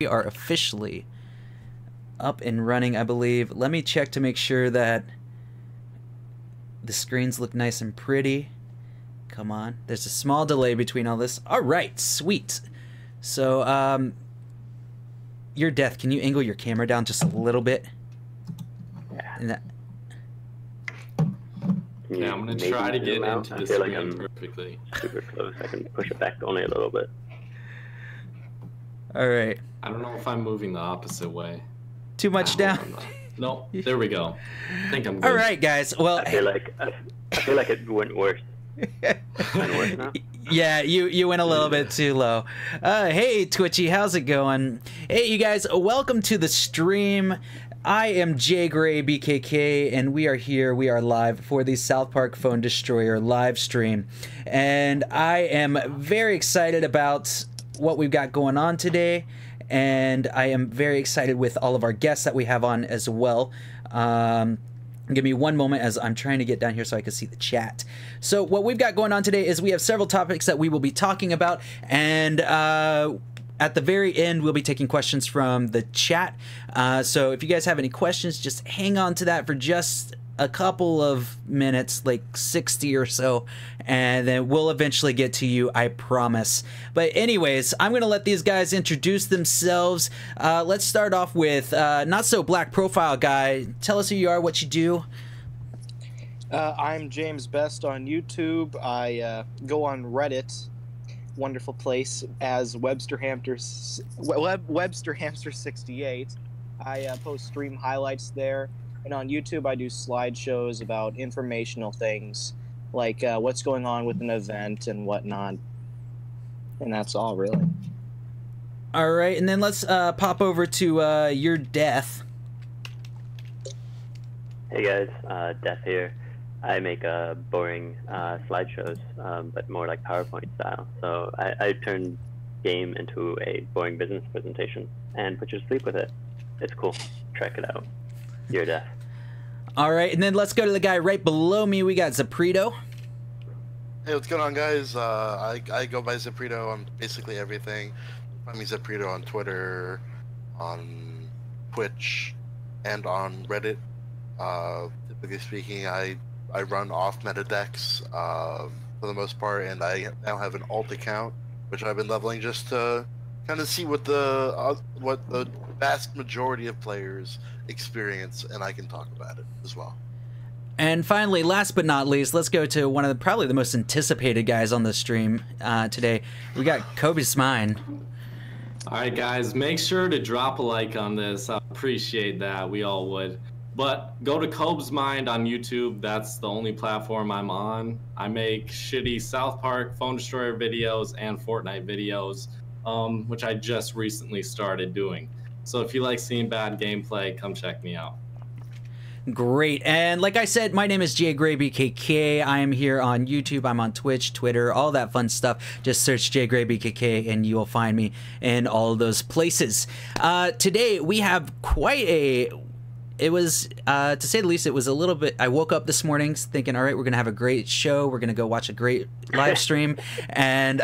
We are officially up and running, I believe. Let me check to make sure that the screens look nice and pretty. Come on. There's a small delay between all this. All right, sweet. So, your death, can you angle your camera down just a little bit? Yeah. Yeah, I'm going to try to get into the screen perfectly. Super close. I can push it back only a little bit. All right. I don't know if I'm moving the opposite way. Too much down? No, there we go. I think I'm good. All right, guys. Well, I feel like it went worse. Went worse now? Yeah, you went a little bit too low. Hey, Twitchy, how's it going? Hey, you guys, welcome to the stream. I am JGrayBKK, and we are here. We are live for the South Park Phone Destroyer live stream. And I am very excited about what we've got going on today. And I am very excited with all of our guests that we have on as well. Give me one moment as I'm trying to get down here so I can see the chat. So what we've got going on today is we have several topics that we will be talking about, and at the very end we'll be taking questions from the chat. So if you guys have any questions, just hang on to that for just a couple of minutes, like 60 or so, and then we'll eventually get to you, I promise. But anyways, I'm gonna let these guys introduce themselves. Let's start off with NotSoBlackProfileGuy. Tell us who you are, what you do. I'm James Best on YouTube. I go on Reddit, wonderful place, as Webster Hamster 68. I post stream highlights there. And on YouTube, I do slideshows about informational things, like what's going on with an event and whatnot. And that's all, really. All right, and then let's pop over to your Death. Hey guys, Death here. I make boring slideshows, but more like PowerPoint style. So I turn game into a boring business presentation and put you to sleep with it. It's cool. Check it out. Your Death. All right, and then let's go to the guy right below me. We got Zeprido. Hey, what's going on, guys? I go by Zeprido on basically everything. Find me Zeprido on Twitter, on Twitch, and on Reddit. Typically speaking, I run off meta decks for the most part, and I now have an alt account, which I've been leveling just to kind of see what the vast majority of players experience, and I can talk about it as well. And finally, last but not least, let's go to one of the probably the most anticipated guys on the stream today. We got KobesMind. All right, guys, make sure to drop a like on this. I appreciate that. We all would. But go to KobesMind on YouTube. That's the only platform I'm on. I make shitty South Park Phone Destroyer videos and Fortnite videos, which I just recently started doing. So if you like seeing bad gameplay, come check me out. Great. And like I said, my name is JGrayBKK. I am here on YouTube. I'm on Twitch, Twitter, all that fun stuff. Just search JGrayBKK and you will find me in all of those places. Today we have quite a... It was, to say the least, it was a little bit... I woke up this morning thinking, all right, we're going to have a great show. We're going to go watch a great live stream. And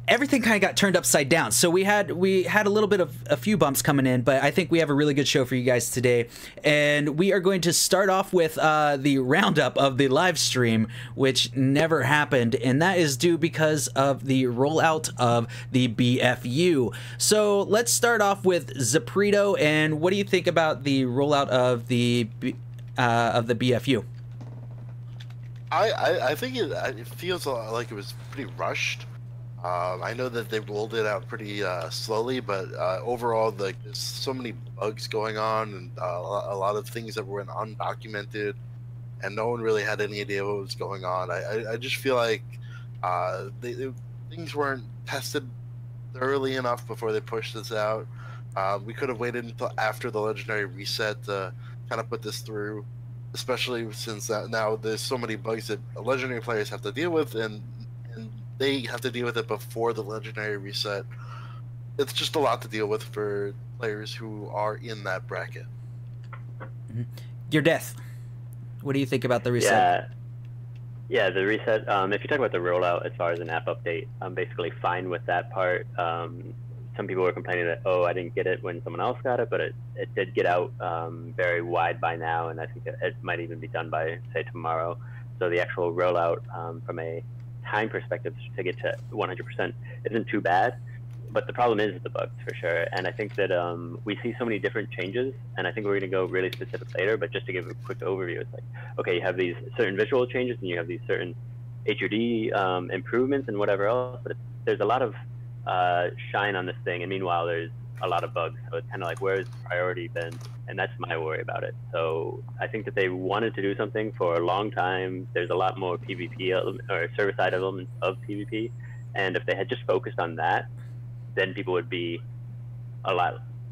everything kind of got turned upside down. So we had a little bit of a few bumps coming in, but I think we have a really good show for you guys today. And we are going to start off with the roundup of the live stream, which never happened. And that is due because of the rollout of the BFU. So let's start off with Zeprido. And what do you think about the rollout of the BFU? I think it feels like it was pretty rushed. I know that they rolled it out pretty slowly, but overall, there's so many bugs going on and a lot of things that were undocumented, and no one really had any idea what was going on. I just feel like things weren't tested thoroughly enough before they pushed this out. We could have waited until after the Legendary reset to kind of put this through, especially since now there's so many bugs that Legendary players have to deal with, and they have to deal with it before the Legendary reset. It's just a lot to deal with for players who are in that bracket. Mm-hmm. Your Death. What do you think about the reset? Yeah, the reset. If you talk about the rollout as far as an app update, I'm basically fine with that part. some people were complaining that, oh, I didn't get it when someone else got it, but it did get out very wide by now, and I think it might even be done by, say, tomorrow. So the actual rollout from a time perspective to get to 100% isn't too bad. But the problem is the bugs, for sure. And I think that we see so many different changes, and I think we're going to go really specific later, but just to give a quick overview, it's like, okay, you have these certain visual changes, and you have these certain HUD improvements and whatever else, but there's a lot of shine on this thing, and meanwhile there's a lot of bugs, so it's kind of like, where's priority been? And that's my worry about it. So I think that they wanted to do something for a long time. There's a lot more PvP or server-side elements of PvP, and if they had just focused on that, then people would be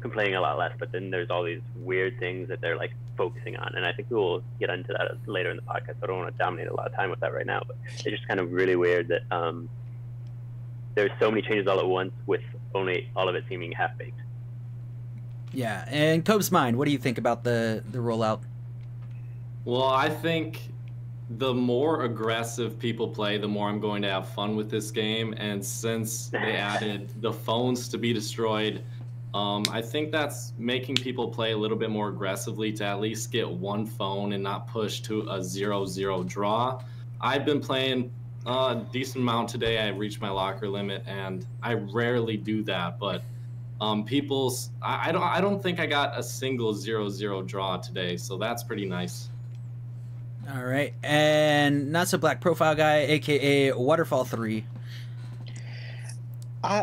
complaining a lot less. But then there's all these weird things that they're like focusing on, and I think we will get into that later in the podcast. I don't want to dominate a lot of time with that right now, but it's just kind of really weird that there's so many changes all at once with only all of it seeming half-baked. Yeah, and KobesMind, what do you think about the rollout? Well, I think the more aggressive people play, the more I'm going to have fun with this game. And since they added the phones to be destroyed, I think that's making people play a little bit more aggressively to at least get one phone and not push to a 0-0 draw. I've been playing a decent amount today. I reached my locker limit, and I rarely do that, but I don't think I got a single 0-0 draw today, so that's pretty nice. All right, and NotSoBlackProfileGuy, aka Waterfall 3.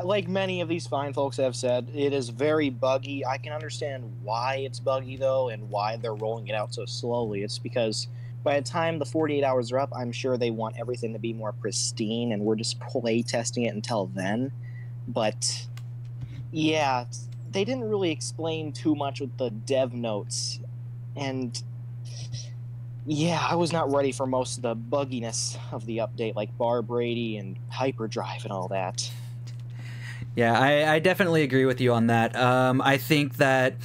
Like many of these fine folks have said, it is very buggy. I can understand why it's buggy, though, and why they're rolling it out so slowly. It's because by the time the 48 hours are up, I'm sure they want everything to be more pristine, and we're just play testing it until then. But yeah, they didn't really explain too much with the dev notes, and yeah, I was not ready for most of the bugginess of the update, like bar Brady and hyperdrive and all that. Yeah, I definitely agree with you on that. I think that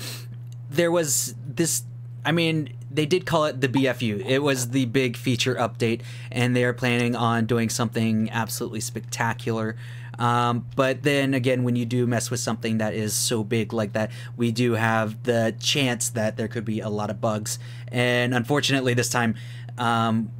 there was this, I mean, they did call it the BFU. It was the big feature update, and they are planning on doing something absolutely spectacular. But then again, when you do mess with something that is so big like that, we do have the chance that there could be a lot of bugs. And unfortunately this time,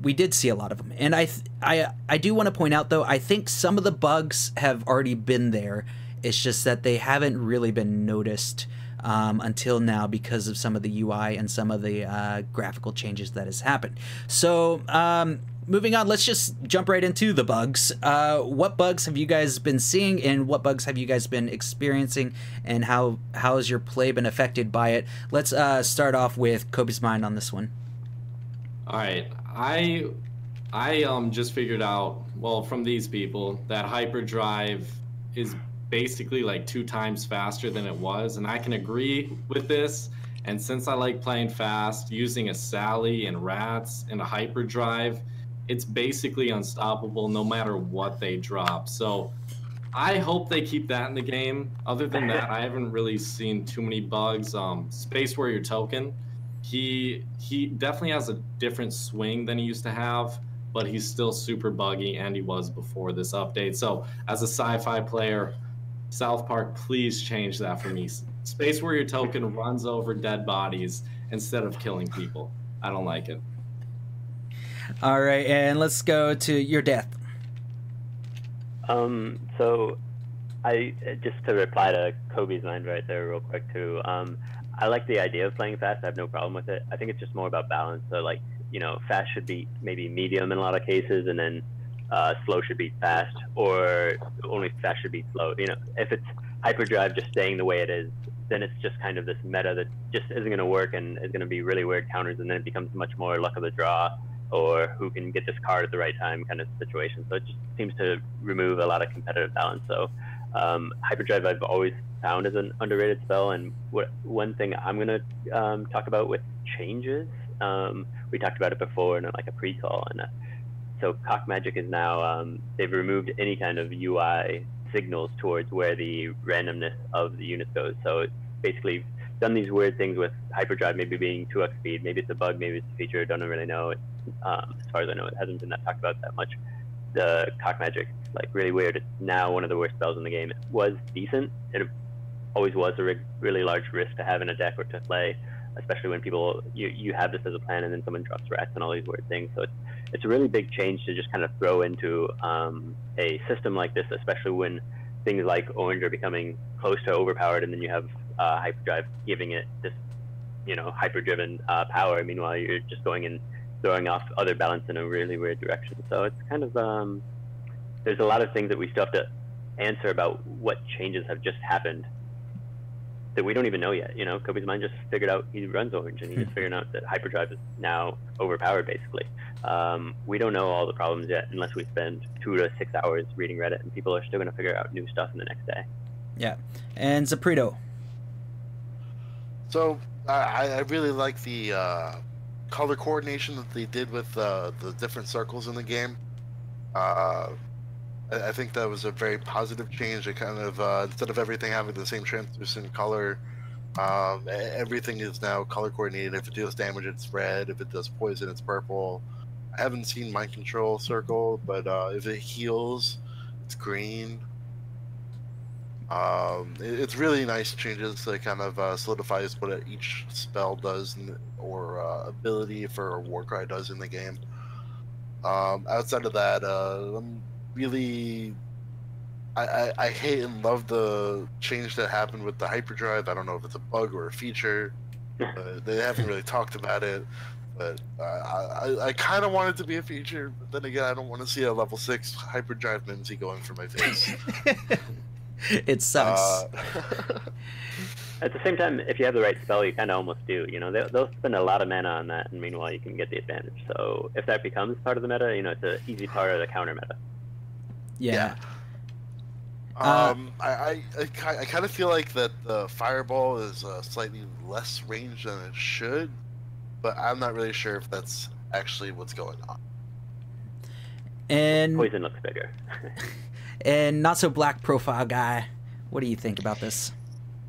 we did see a lot of them. And I do want to point out, though, I think some of the bugs have already been there. It's just that they haven't really been noticed until now because of some of the UI and some of the graphical changes that has happened. So moving on, let's just jump right into the bugs. What bugs have you guys been seeing, and what bugs have you guys been experiencing, and how has your play been affected by it? Let's start off with KobesMind on this one. All right, I just figured out, well, from these people, that hyperdrive is basically like 2 times faster than it was, and I can agree with this. And since I like playing fast, using a Sally and Rats and a hyperdrive, it's basically unstoppable no matter what they drop. So I hope they keep that in the game. Other than that, I haven't really seen too many bugs. Space Warrior Token, he definitely has a different swing than he used to have, but he's still super buggy, and he was before this update. So as a sci-fi player, South Park, please change that for me. Space Warrior Token runs over dead bodies instead of killing people. I don't like it. All right, and let's go to your death. So I just to reply to KobesMind right there real quick too. I like the idea of playing fast. I have no problem with it. I think it's just more about balance. So like, you know, fast should be maybe medium in a lot of cases, and then slow should be fast, or only fast should be slow. You know, if it's hyperdrive just staying the way it is, then it's just kind of this meta that just isn't going to work and is going to be really weird counters, and then it becomes much more luck of the draw or who can get this card at the right time kind of situation. So it just seems to remove a lot of competitive balance. So hyperdrive I've always found as an underrated spell, and one thing I'm going to talk about with changes, we talked about it before in like a pre-call, and so Cock Magic is now, they've removed any kind of UI signals towards where the randomness of the unit goes. So it's basically done these weird things with hyperdrive maybe being 2x speed. Maybe it's a bug, maybe it's a feature, don't really know. As far as I know, it hasn't been talked about that much. The Cock Magic, like really weird. It's now one of the worst spells in the game. It was decent. It always was a really large risk to have in a deck or to play, especially when people you have this as a plan and then someone drops rats and all these weird things. So it's a really big change to just kind of throw into a system like this, especially when things like orange are becoming close to overpowered, and then you have hyperdrive giving it this, hyper-driven power. Meanwhile, you're just going and throwing off other balance in a really weird direction. So it's kind of there's a lot of things that we still have to answer about what changes have just happened that we don't even know yet. KobesMind just figured out he runs orange, and he just figured out that hyperdrive is now overpowered, basically. We don't know all the problems yet unless we spend 2 to 6 hours reading Reddit, and people are still going to figure out new stuff in the next day. Yeah. And Zeprido. So I really like the color coordination that they did with the different circles in the game. I think that was a very positive change. It kind of, instead of everything having the same translucent color, everything is now color coordinated. If it deals damage, it's red. If it does poison, it's purple. I haven't seen Mind Control circle, but if it heals, it's green. It's really nice changes that kind of solidifies what each spell does or ability for a Warcry does in the game. Outside of that, I'm really, I hate and love the change that happened with the hyperdrive. I don't know if it's a bug or a feature. They haven't really talked about it, but I kind of want it to be a feature. But then again, I don't want to see a level 6 hyperdrive Mimsy going for my face. It sucks. At the same time, if you have the right spell, you kind of almost do. They'll spend a lot of mana on that, and meanwhile, you can get the advantage. So if that becomes part of the meta, it's an easy part of the counter meta. Yeah. I kind of feel like that the fireball is slightly less range than it should, but I'm not really sure if that's actually what's going on. And poison looks bigger. And NotSoBlackProfileGuy, what do you think about this?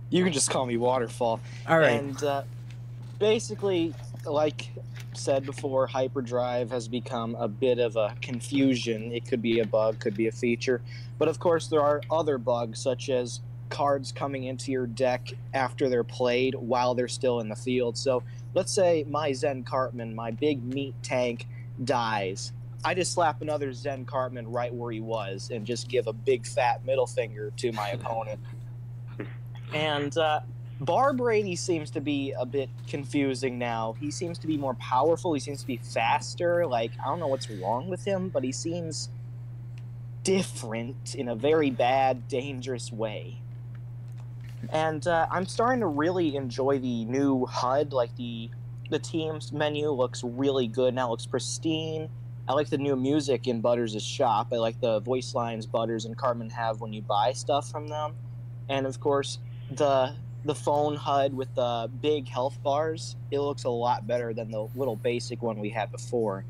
You can just call me Waterfall. All right. And basically, like said before, hyperdrive has become a bit of a confusion. It could be a bug, could be a feature. But of course, there are other bugs, such as cards coming into your deck after they're played while they're still in the field. So let's say my Zen Cartman, my big meat tank, dies. I just slap another Zen Cartman right where he was and just give a big fat middle finger to my opponent. And Barb Brady seems to be a bit confusing now. He seems to be more powerful. He seems to be faster. Like, I don't know what's wrong with him, but he seems different in a very bad, dangerous way. And I'm starting to really enjoy the new HUD. Like, the team's menu looks really good now. It looks pristine. I like the new music in Butters' shop. I like the voice lines Butters and Cartman have when you buy stuff from them. And, of course, the phone HUD with the big health bars, it looks a lot better than the little basic one we had before.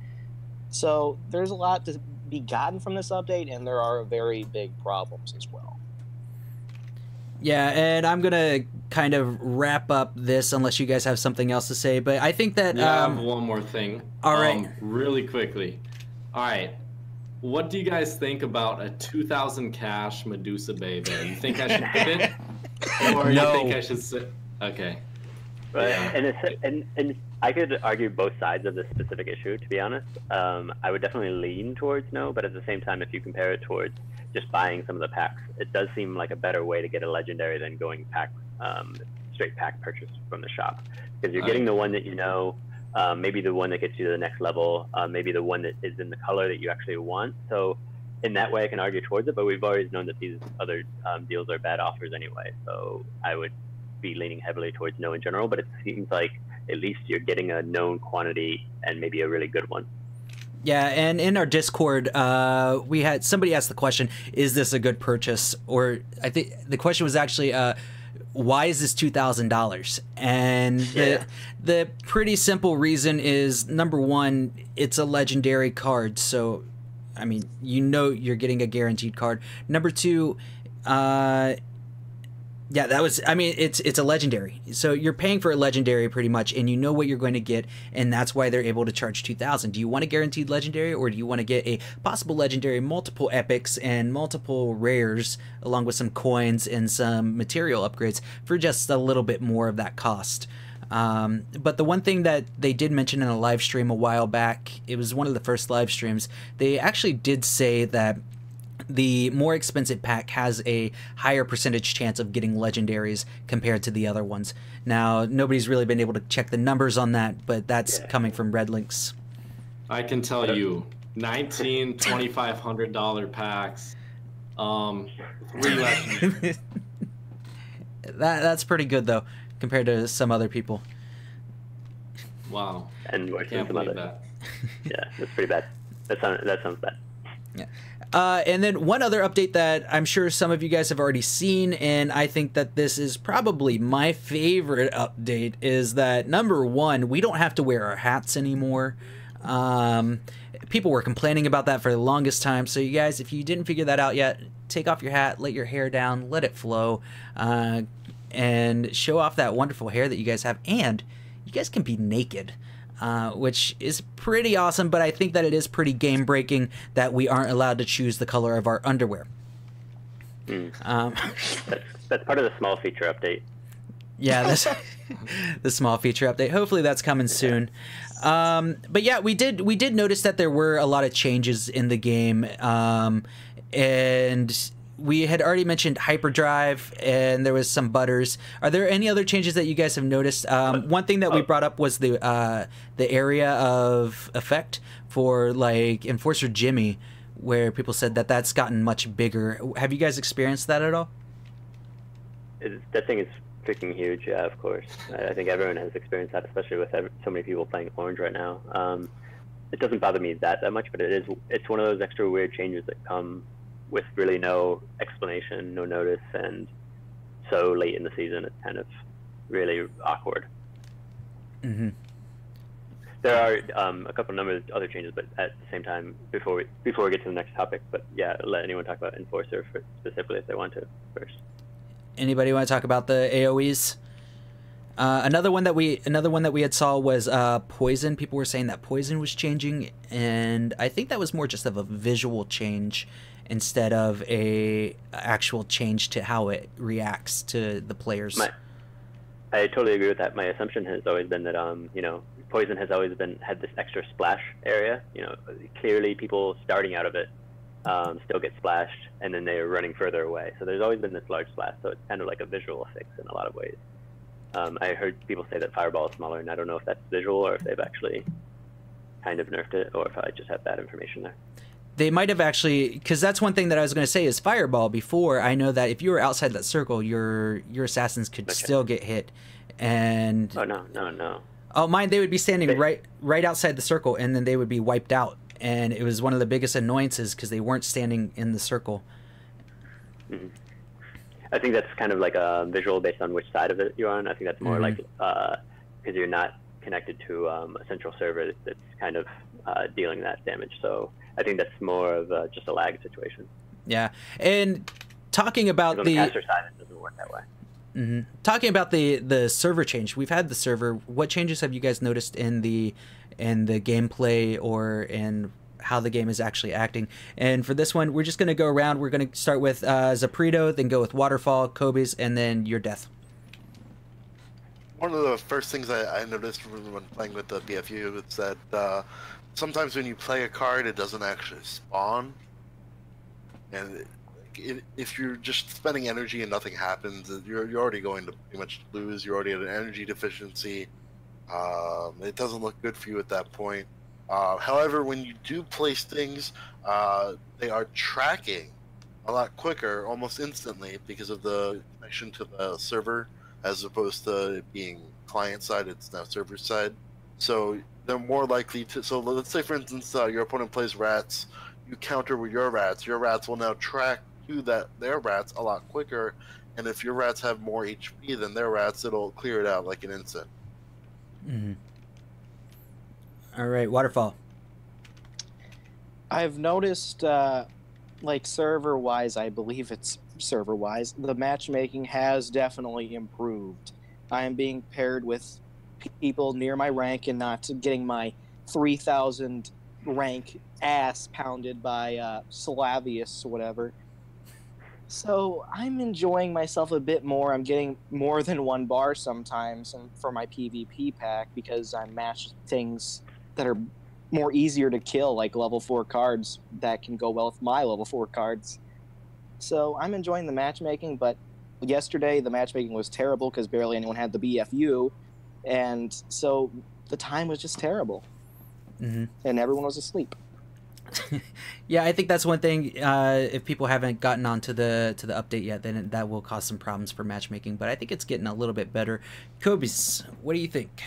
So there's a lot to be gotten from this update, and there are very big problems as well. Yeah, and I'm gonna kind of wrap up this unless you guys have something else to say, but I think that I have one more thing. All right. Really quickly. All right. What do you guys think about a 2,000 cash Medusa Bay there? You think I should get it? Or No. you think I should sit? Okay. Right. Yeah. And I could argue both sides of this specific issue, to be honest. I would definitely lean towards no, but at the same time, if you compare it towards just buying some of the packs, it does seem like a better way to get a legendary than going straight pack purchase from the shop. Because you're getting the one that you know, maybe the one that gets you to the next level, maybe the one that is in the color that you actually want. So in that way, I can argue towards it, but we've always known that these other deals are bad offers anyway. So I would be leaning heavily towards no in general, but it seems like at least you're getting a known quantity and maybe a really good one. Yeah, and in our Discord, we had somebody asked the question, is this a good purchase? Or I think the question was actually, why is this $2,000? And the pretty simple reason is, number one, it's a legendary card, so I mean, you know you're getting a guaranteed card. Number two, Yeah, that was. I mean, it's a legendary, so you're paying for a legendary pretty much, and you know what you're going to get, and that's why they're able to charge 2,000. Do you want a guaranteed legendary, or do you want to get a possible legendary, multiple epics, and multiple rares, along with some coins and some material upgrades for just a little bit more of that cost? But the one thing that they did mention in a live stream a while back, it was one of the first live streams, they actually did say that the more expensive pack has a higher percentage chance of getting legendaries compared to the other ones. Now, nobody's really been able to check the numbers on that, but that's coming from Red Links. I can tell you, 19 $2,500 packs. 3 legends. That's pretty good though, compared to some other people. Wow. And I can't believe that. Yeah, that's pretty bad. That sounds bad. Yeah. And then one other update that I'm sure some of you guys have already seen, and I think that this is probably my favorite update, is that number one, we don't have to wear our hats anymore. People were complaining about that for the longest time, so you guys, if you didn't figure that out yet, take off your hat, let your hair down, let it flow, and show off that wonderful hair that you guys have, and you guys can be naked. Which is pretty awesome, but I think that it is pretty game-breaking that we aren't allowed to choose the color of our underwear. That's part of the small feature update. Yeah, that's the small feature update. Hopefully that's coming soon. But yeah, we did notice that there were a lot of changes in the game, and we had already mentioned hyperdrive, and there was some butters. Are there any other changes that you guys have noticed? One thing that we brought up was the area of effect for like Enforcer Jimmy, where people said that that's gotten much bigger. Have you guys experienced that at all? That thing is freaking huge. Yeah, of course. I think everyone has experienced that, especially with so many people playing Orange right now. It doesn't bother me that much, but it's one of those extra weird changes that come with really no explanation, no notice, and so late in the season, it's kind of really awkward. Mm-hmm. There are a couple number of other changes, but at the same time, before we get to the next topic, but yeah, let anyone talk about Enforcer specifically if they want to first. Anybody want to talk about the AoEs? Another one that we had saw was Poison. People were saying that Poison was changing, and I think that was more just of a visual change instead of a actual change to how it reacts to the players. I totally agree with that. My assumption has always been that Poison has always had this extra splash area. Clearly people starting out of it still get splashed, and then they're running further away. So there's always been this large splash. So it's kind of like a visual fix in a lot of ways. I heard people say that Fireball is smaller, and I don't know if that's visual or if they've actually kind of nerfed it, or if I just have bad information there. They might have actually, because that's one thing that I was going to say is Fireball. Before, I know that if you were outside that circle, your assassins could still get hit. And no. Oh, mine, they would be standing right outside the circle, and then they would be wiped out. And it was one of the biggest annoyances because they weren't standing in the circle. Mm-hmm. I think that's kind of like a visual based on which side of it you're on. I think that's more like because you're not connected to a central server that's kind of dealing that damage. So I think that's more of just a lag situation. Yeah, and talking about the caster side, it doesn't work that way. Mm-hmm. Talking about the server change, we've had the server. What changes have you guys noticed in the gameplay or in how the game is actually acting? And for this one, we're just going to go around. We're going to start with Zeprido, then go with Waterfall, Kobes, and then your death. One of the first things I noticed when playing with the BFU is that sometimes when you play a card, it doesn't actually spawn. And if you're just spending energy and nothing happens, you're already going to pretty much lose. You're already at an energy deficiency. It doesn't look good for you at that point. However, when you do place things, they are tracking a lot quicker, almost instantly, because of the connection to the server, as opposed to it being client side, it's now server side. So they're more likely to. So let's say, for instance, your opponent plays rats, you counter with your rats. Your rats will now track to their rats a lot quicker, and if your rats have more HP than their rats, it'll clear it out like an instant. Mm-hmm. All right, Waterfall. I've noticed, like server-wise, I believe it's server-wise, the matchmaking has definitely improved. I am being paired with people near my rank and not getting my 3,000 rank ass pounded by Slavius or whatever. So I'm enjoying myself a bit more. I'm getting more than one bar sometimes for my PvP pack because I match things that are more easier to kill, like level 4 cards that can go well with my level 4 cards. So I'm enjoying the matchmaking, but yesterday the matchmaking was terrible because barely anyone had the BFU, and so the time was just terrible. Mm-hmm. And everyone was asleep. Yeah, I think that's one thing. If people haven't gotten onto the update yet, then that will cause some problems for matchmaking. But I think it's getting a little bit better. Kobes, what do you think?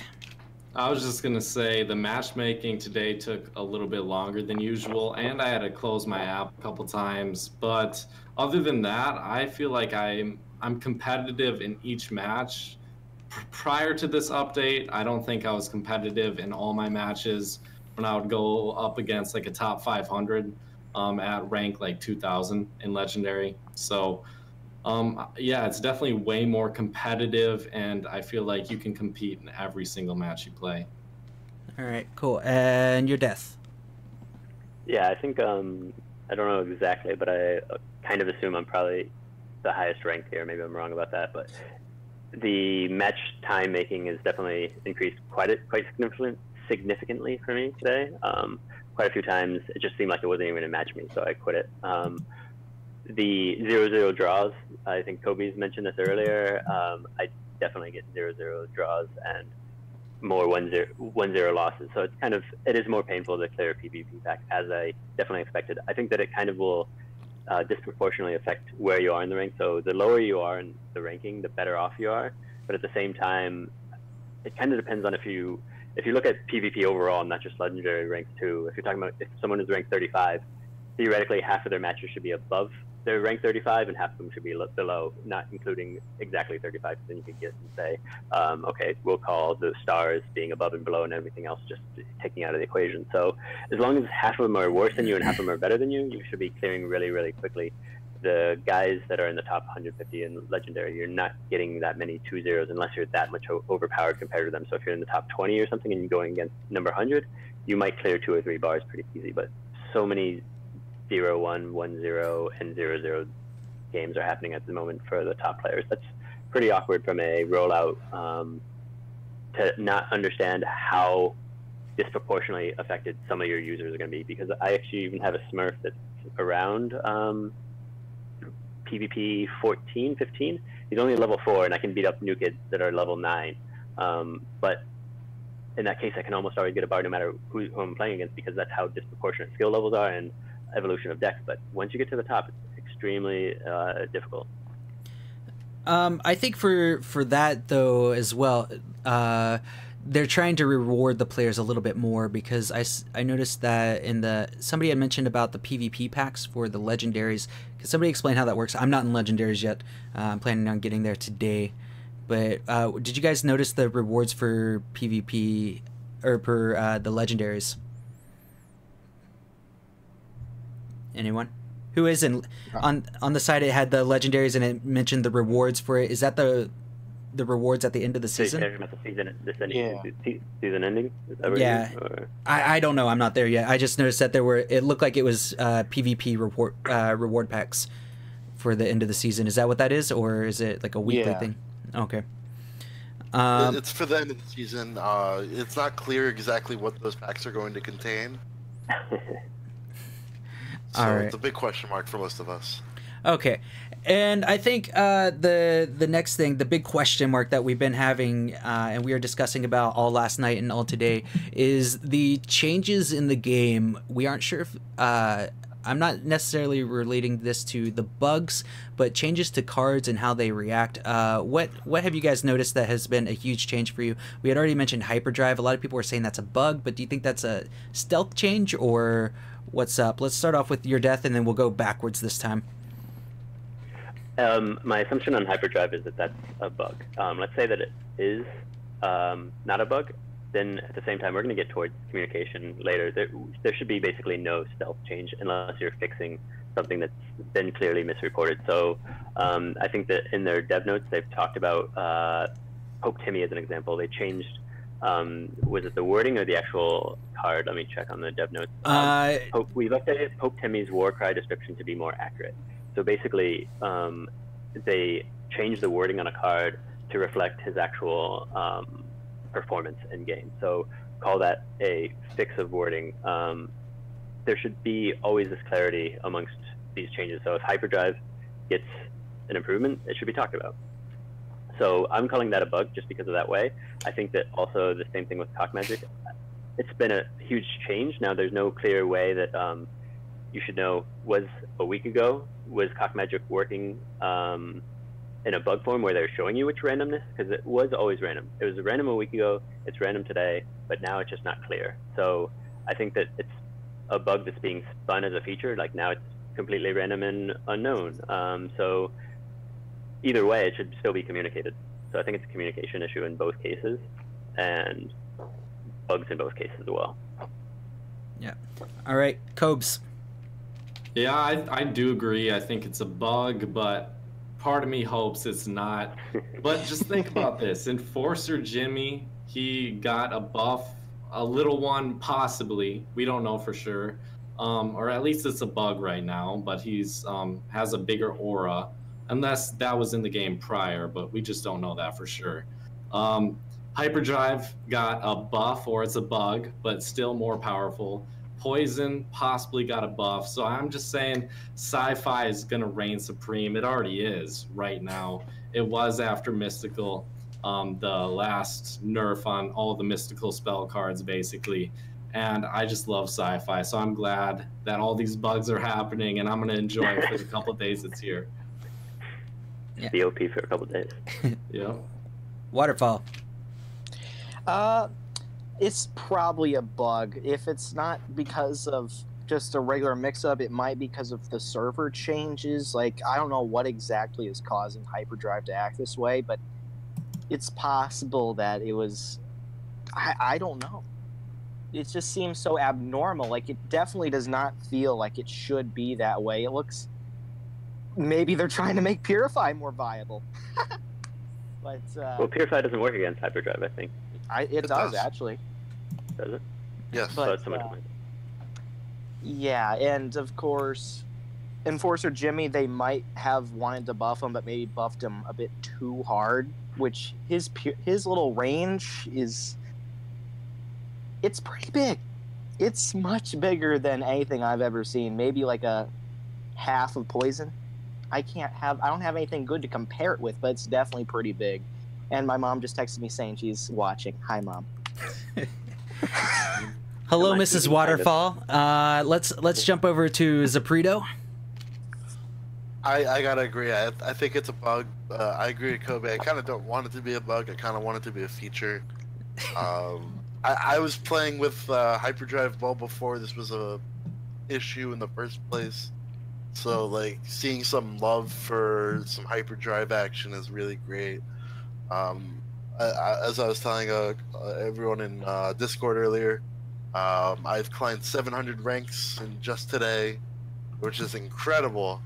I was just gonna say the matchmaking today took a little bit longer than usual, and I had to close my app a couple times. But other than that, I feel like I'm competitive in each match. Prior to this update, I don't think I was competitive in all my matches when I would go up against like a top 500 at rank like 2000 in Legendary. So yeah, it's definitely way more competitive, and I feel like you can compete in every single match you play. All right, cool. And your death? Yeah, I think I don't know exactly, but I kind of assume I'm probably the highest ranked here. Maybe I'm wrong about that, but the match time making has definitely increased quite significantly for me today. Quite a few times, it just seemed like it wasn't even a match me, so I quit it. The 0-0 draws, I think Kobes mentioned this earlier. I definitely get 0-0 draws and more 1-0 losses. So it is more painful to clear a PvP pack, as I definitely expected. I think that it kind of will disproportionately affect where you are in the rank. So the lower you are in the ranking, the better off you are. But at the same time, it kind of depends on if you look at PvP overall, not just Legendary ranks too. If you're talking about if someone is ranked 35, theoretically half of their matches should be above their rank 35 and half of them should be below, not including exactly 35. Then you could get and say, okay, we'll call the stars being above and below and everything else just taking out of the equation. So as long as half of them are worse than you and half of them are better than you, you should be clearing really, really quickly. The guys that are in the top 150 in Legendary, you're not getting that many 2-0s unless you're that much overpowered compared to them. So if you're in the top 20 or something and you're going against number 100, you might clear 2 or 3 bars pretty easy. But so many 0-1, 1-0, and 0-0 games are happening at the moment for the top players. That's pretty awkward from a rollout to not understand how disproportionately affected some of your users are going to be. Because I actually even have a Smurf that's around PvP 14, 15. He's only level 4, and I can beat up new kids that are level 9. But in that case, I can almost always get a bar no matter who I'm playing against, because that's how disproportionate skill levels are and evolution of decks. But once you get to the top, it's extremely difficult. I think for that though as well, they're trying to reward the players a little bit more, because I noticed that somebody had mentioned about the PvP packs for the legendaries. Can somebody explain how that works? I'm not in legendaries yet. I'm planning on getting there today. But did you guys notice the rewards for PvP or per the legendaries? Anyone? Who is in on the side? It had the legendaries and it mentioned the rewards for it. Is that the rewards at the end of the season? About the season, season ending? Is that yeah. I don't know. I'm not there yet. I just noticed that it looked like it was PvP reward packs for the end of the season. Is that what that is, or is it like a weekly thing? Okay. It's for the end of the season. It's not clear exactly what those packs are going to contain. So all right. It's a big question mark for most of us. Okay. And I think the next thing, the big question mark that we've been having and we are discussing about all last night and all today, is the changes in the game. We aren't sure if I'm not necessarily relating this to the bugs, but changes to cards and how they react. What have you guys noticed that has been a huge change for you? We had already mentioned hyperdrive. A lot of people were saying that's a bug, but do you think that's a stealth change, or what's up? Let's start off with your death and then we'll go backwards this time. My assumption on hyperdrive is that that's a bug. Let's say that it is not a bug, then at the same time we're going to get towards communication later. There should be basically no stealth change unless you're fixing something that's been clearly misreported. So I think that in their dev notes, they've talked about Pope Timmy as an example. They changed, was it the wording or the actual card? Let me check on the dev notes. We've updated Pope Timmy's war cry description to be more accurate. So basically, they changed the wording on a card to reflect his actual performance in game. So call that a fix of wording. There should be always this clarity amongst these changes. So if hyperdrive gets an improvement, it should be talked about. So I'm calling that a bug just because of that way. I think that also the same thing with Cock Magic. It's been a huge change. Now there's no clear way that you should know. Was a week ago, was Cock Magic working in a bug form where they're showing you which randomness? Because it was always random. It was random a week ago, it's random today, but now it's just not clear. So I think that it's a bug that's being spun as a feature. Like now it's completely random and unknown. So either way, it should still be communicated. So I think it's a communication issue in both cases, and bugs in both cases as well. Yeah. All right, Kobes. Yeah, I do agree. I think it's a bug, but part of me hopes it's not. But just think about this. Enforcer Jimmy, he got a buff, a little one possibly. We don't know for sure. Or at least it's a bug right now, but he's has a bigger aura. Unless that was in the game prior, but we just don't know that for sure. Hyperdrive got a buff, or it's a bug, but still more powerful. Poison possibly got a buff. So I'm just saying sci-fi is going to reign supreme. It already is right now. It was after Mystical, the last nerf on all the Mystical spell cards, basically. And I just love sci-fi. So I'm glad that all these bugs are happening, and I'm going to enjoy it for the couple days it's here. Yeah. The OP for a couple days. Yeah. Waterfall. It's probably a bug. If it's not because of just a regular mix-up, it might be because of the server changes. Like, I don't know what exactly is causing Hyperdrive to act this way, but it's possible that it was... I don't know. It just seems so abnormal. Like, it definitely does not feel like it should be that way. It looks... Maybe they're trying to make Purify more viable. But well, Purify doesn't work against Hyperdrive, I think. It does, actually. Does it? Yes. But, So it's yeah, and of course, Enforcer Jimmy, they might have wanted to buff him, but maybe buffed him a bit too hard, which his little range is... It's pretty big. It's much bigger than anything I've ever seen. Maybe like a half of Poison. I don't have anything good to compare it with, but it's definitely pretty big. And my mom just texted me saying she's watching. Hi, Mom. Hello, Mrs. Waterfall. Let's jump over to Zeprido. I gotta agree. I think it's a bug. I agree with Kobe. I kind of don't want it to be a bug. I kind of want it to be a feature. I was playing with Hyperdrive well before this was a issue in the first place. So, like, seeing some love for some hyperdrive action is really great. As I was telling everyone in Discord earlier, I've climbed 700 ranks in just today, which is incredible,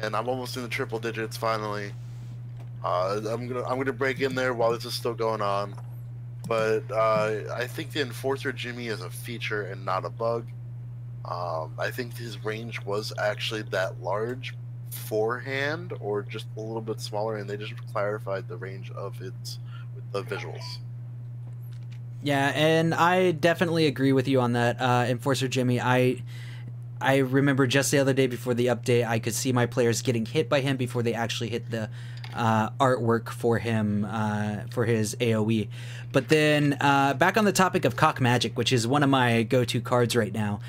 and I'm almost in the triple digits finally. I'm gonna break in there while this is still going on, but I think the Enforcer Jimmy is a feature and not a bug. I think his range was actually that large beforehand, or just a little bit smaller, and they just clarified the range of it with the visuals. Yeah, and I definitely agree with you on that, Enforcer Jimmy. I remember just the other day before the update, I could see my players getting hit by him before they actually hit the artwork for him for his AoE. But then back on the topic of Cock Magic, which is one of my go-to cards right now.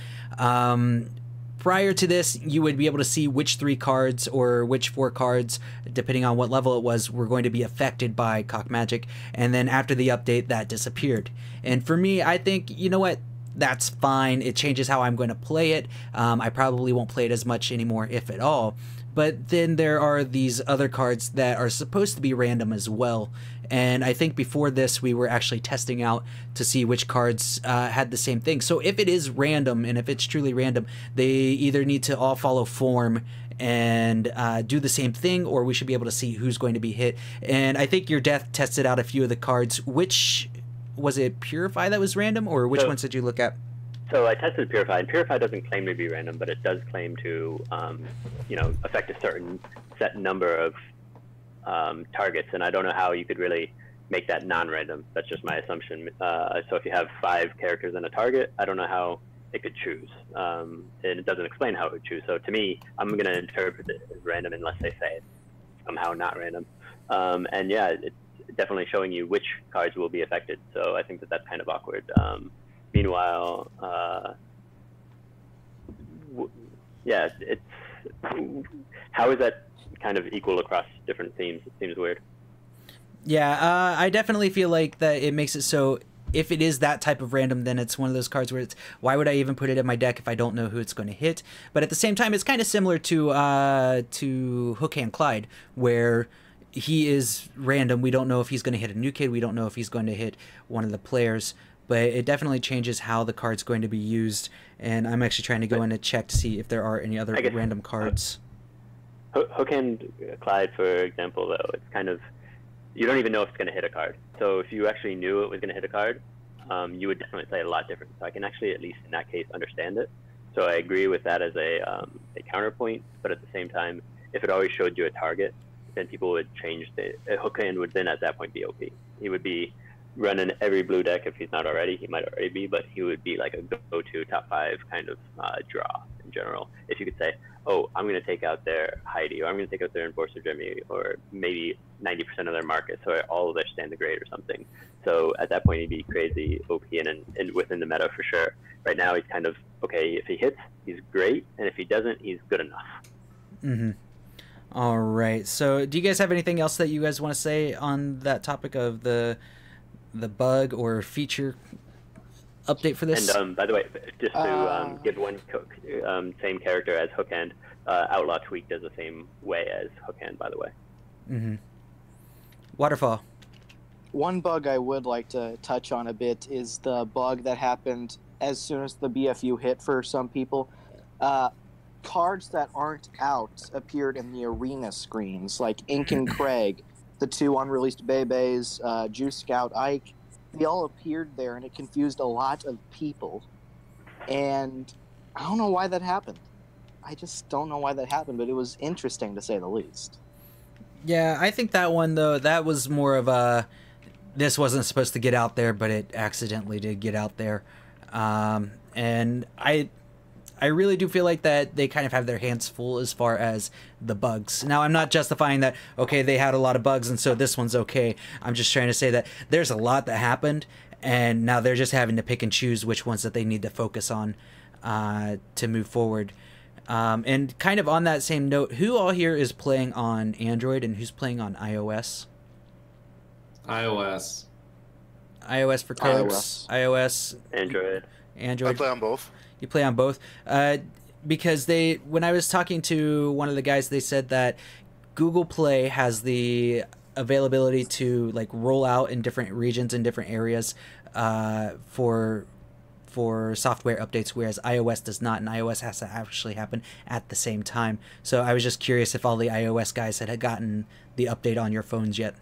Prior to this, you would be able to see which 3 cards or which 4 cards, depending on what level it was, were going to be affected by Cock Magic. And then after the update, that disappeared. And for me, I think, you know what? That's fine. It changes how I'm going to play it. I probably won't play it as much anymore, if at all. But then there are these other cards that are supposed to be random as well. And I think before this, we were actually testing out to see which cards had the same thing. So if it is random, and if it's truly random, they either need to all follow form and do the same thing, or we should be able to see who's going to be hit. And I think your death tested out a few of the cards. Which was it, Purify that was random, or which ones did you look at? So I tested Purify, and Purify doesn't claim to be random, but it does claim to, affect a certain set number of targets, and I don't know how you could really make that non-random. That's just my assumption. So if you have 5 characters in a target, I don't know how it could choose, and it doesn't explain how it would choose. So to me, I'm going to interpret it as random unless they say it's somehow not random. And yeah, it's definitely showing you which cards will be affected. So I think that that's kind of awkward. Meanwhile, it's how is that kind of equal across different themes? It seems weird. Yeah, I definitely feel like that it makes it so if it is that type of random, then it's one of those cards where it's, why would I even put it in my deck if I don't know who it's going to hit? But at the same time, it's kind of similar to Hook Hand Clyde, where he is random. We don't know if he's going to hit a new kid. We don't know if he's going to hit one of the players. But it definitely changes how the card's going to be used. And I'm actually trying to go in and check to see if there are any other random cards. Hook Hand Clyde, for example, though, it's kind of, you don't even know if it's going to hit a card. So if you actually knew it was going to hit a card, you would definitely play it a lot different. So I can actually, at least in that case, understand it. So I agree with that as a counterpoint. But at the same time, if it always showed you a target, then people would change Hook Hand would then at that point be OP. He would be running every blue deck if he's not already. He might already be, but he would be like a go-to top 5 kind of draw in general. If you could say, oh, I'm going to take out their Heidi, or I'm going to take out their Enforcer Jimmy, or maybe 90% of their markets, or all of their Stand the Grade or something. So at that point, he'd be crazy OP and within the meta for sure. Right now, he's kind of, okay, if he hits, he's great, and if he doesn't, he's good enough. Mm-hmm. All right. So do you guys have anything else that you guys want to say on that topic of the bug or feature update for this? And by the way, just to give one same character as Hook Hand, Outlaw Tweak does the same way as Hook Hand, by the way. Mm-hmm. Waterfall. One bug I would like to touch on a bit is the bug that happened as soon as the BFU hit for some people. Cards that aren't out appeared in the arena screens, like Ink and Craig, the 2 unreleased Bebes, Juice Scout Ike. They all appeared there, and it confused a lot of people. And I don't know why that happened. I just don't know why that happened, but it was interesting to say the least. Yeah, I think that one, though, that was more of a, this wasn't supposed to get out there, but it accidentally did get out there. And I really do feel like that they kind of have their hands full as far as the bugs. Now, I'm not justifying that, okay, they had a lot of bugs and so this one's okay. I'm just trying to say that there's a lot that happened, and now they're just having to pick and choose which ones that they need to focus on to move forward. And kind of on that same note, who all here is playing on Android and who's playing on iOS? iOS. iOS for Cokes. iOS. Android. I play on both. You play on both? Because when I was talking to one of the guys, they said that Google Play has the availability to like roll out in different regions and different areas for software updates, whereas iOS does not, and iOS has to actually happen at the same time. So I was just curious if all the iOS guys had gotten the update on your phones yet.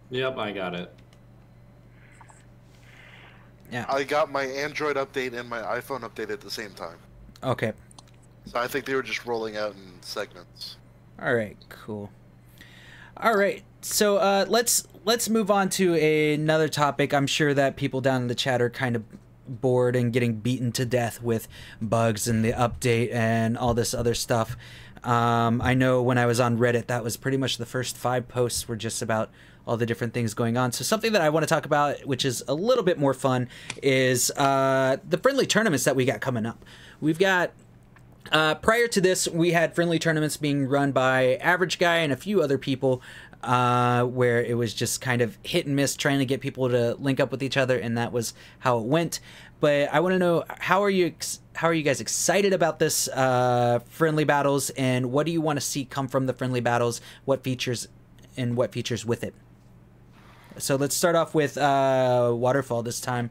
Yep, I got it. Yeah. I got my Android update and my iPhone update at the same time. Okay. So I think they were just rolling out in segments. All right, cool. All right, so let's move on to another topic. I'm sure that people down in the chat are kind of bored and getting beaten to death with bugs and the update and all this other stuff. I know when I was on Reddit, that was pretty much the first 5 posts were just about all the different things going on. So something that I want to talk about, which is a little bit more fun, is the friendly tournaments that we got coming up. We've got, prior to this, we had friendly tournaments being run by Average Guy and a few other people, where it was just kind of hit and miss trying to get people to link up with each other, and that was how it went. But I want to know, how are you guys excited about this friendly battles, and what do you want to see come from the friendly battles? What features and what features with it? So let's start off with Waterfall this time.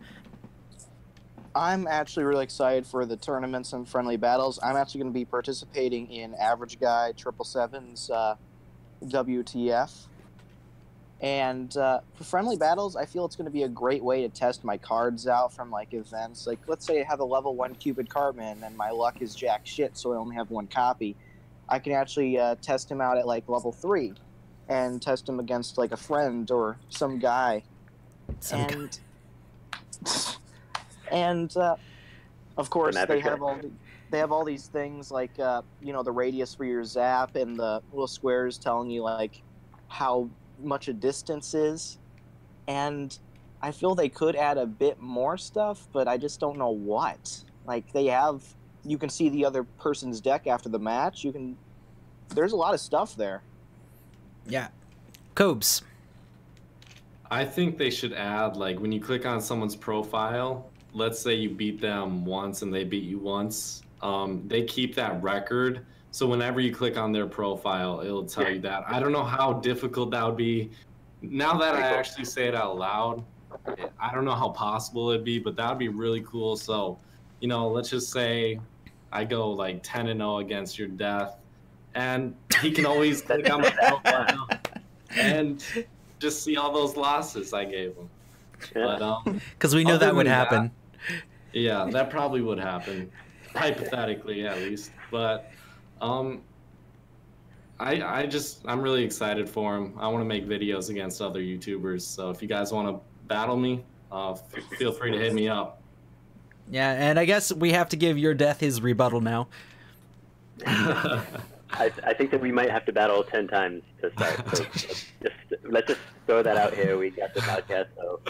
I'm actually really excited for the tournaments and friendly battles. I'm actually going to be participating in Average Guy 777's WTF. And for friendly battles, I feel it's going to be a great way to test my cards out from like events. Like, let's say I have a level 1 Cupid Cartman and my luck is jack shit, so I only have 1 copy. I can actually test him out at like level 3 and test him against like a friend or some guy. And of course they have all these things like you know, the radius for your zap and the little squares telling you like how much a distance is, and I feel they could add a bit more stuff, but I just don't know what. Like, you can see the other person's deck after the match. There's a lot of stuff there. Yeah. Kobes. I think they should add, like, when you click on someone's profile, let's say you beat them once and they beat you once, they keep that record. So whenever you click on their profile, it'll tell you that. I don't know how difficult that would be. Now that I actually say it out loud, I don't know how possible it'd be, but that would be really cool. So, you know, let's just say I go like 10-0 against your death, and he can always click on my profile and just see all those losses I gave him. But because we know that would happen. Yeah, that probably would happen, hypothetically at least. But I'm really excited for him. I want to make videos against other YouTubers. So if you guys want to battle me, feel free to hit me up. Yeah, and I guess we have to give your death his rebuttal now. I think that we might have to battle 10 times to start. So let's just throw that out here. We got the podcast. So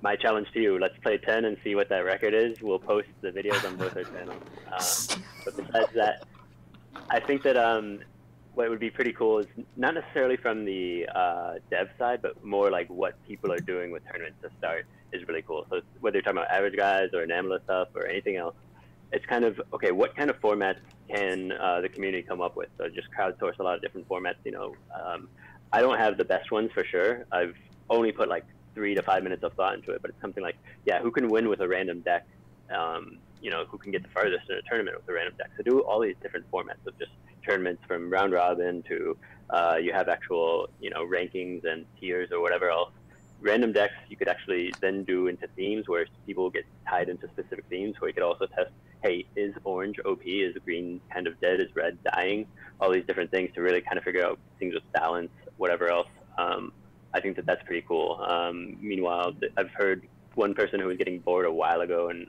my challenge to you, let's play 10 and see what that record is. We'll post the videos on both our channels. But besides that, I think that what would be pretty cool is not necessarily from the dev side, but more like what people are doing with tournaments to start is really cool. So whether you're talking about average guys or NAMLA stuff or anything else, it's kind of, okay, what kind of formats can the community come up with? So just crowdsource a lot of different formats. You know, I don't have the best ones for sure. I've only put like 3 to 5 minutes of thought into it, but it's something like, yeah, who can win with a random deck? You know, who can get the farthest in a tournament with a random deck? So do all these different formats of just tournaments from round robin to you have actual, you know, rankings and tiers or whatever else. Random decks you could actually then do into themes where people get tied into specific themes, where you could also test, hey, is orange OP, is green kind of dead, is red dying, all these different things to really kind of figure out things with balance, whatever else. I think that that's pretty cool. Meanwhile, I've heard one person who was getting bored a while ago, and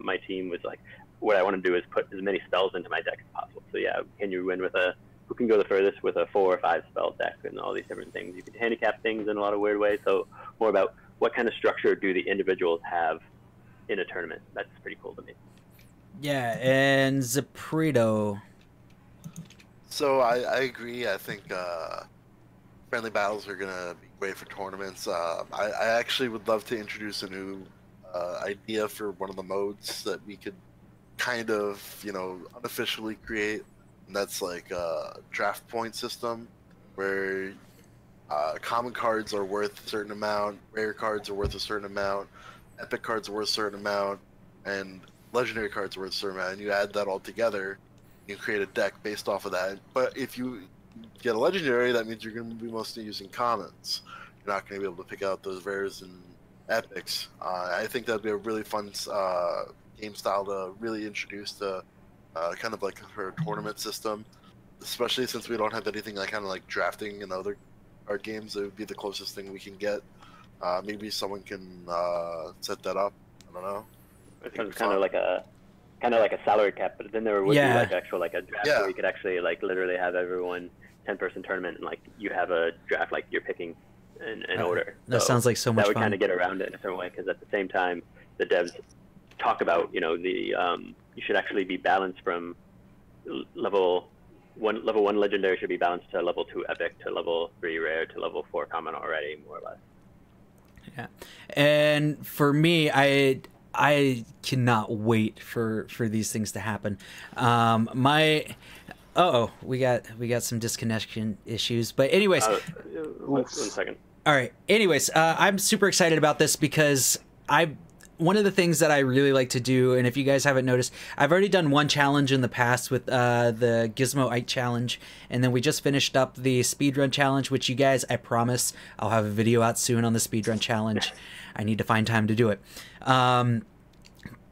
my team was like, what I want to do is put as many spells into my deck as possible. So yeah, can you win with who can go the furthest with a 4 or 5 spell deck and all these different things. You can handicap things in a lot of weird ways. So more about what kind of structure do the individuals have in a tournament. That's pretty cool to me. Yeah, and Zeprido. So I agree. I think friendly battles are gonna be great for tournaments. I actually would love to introduce a new idea for one of the modes that we could kind of, you know, unofficially create. And that's like a draft point system where common cards are worth a certain amount, rare cards are worth a certain amount, epic cards are worth a certain amount, and legendary cards are worth a certain amount. And you add that all together, you create a deck based off of that. But if you get a legendary, that means you're going to be mostly using commons. You're not going to be able to pick out those rares and epics. I think that'd be a really fun game style to really introduce to kind of like her tournament system, especially since we don't have anything like kind of like drafting in other card games. It would be the closest thing we can get. Maybe someone can set that up. I don't know. It sounds kind of like a salary cap, but then there would be like actual like a draft where you could actually like literally have everyone 10-person tournament and like you have a draft like you're picking in order. That sounds like so much fun. That would kind of get around it in a certain way, because at the same time the devs talk about, you know, the you should actually be balanced from level 1 legendary should be balanced to level 2 epic to level 3 rare to level 4 common already, more or less. Yeah, and for me, I cannot wait for these things to happen. We got some disconnection issues, but anyways, one second. All right. Anyways, I'm super excited about this because one of the things that I really like to do, and if you guys haven't noticed, I've already done one challenge in the past with the Gizmo-ite challenge, and then we just finished up the speedrun challenge, which you guys, I promise, I'll have a video out soon on the speedrun challenge. I need to find time to do it.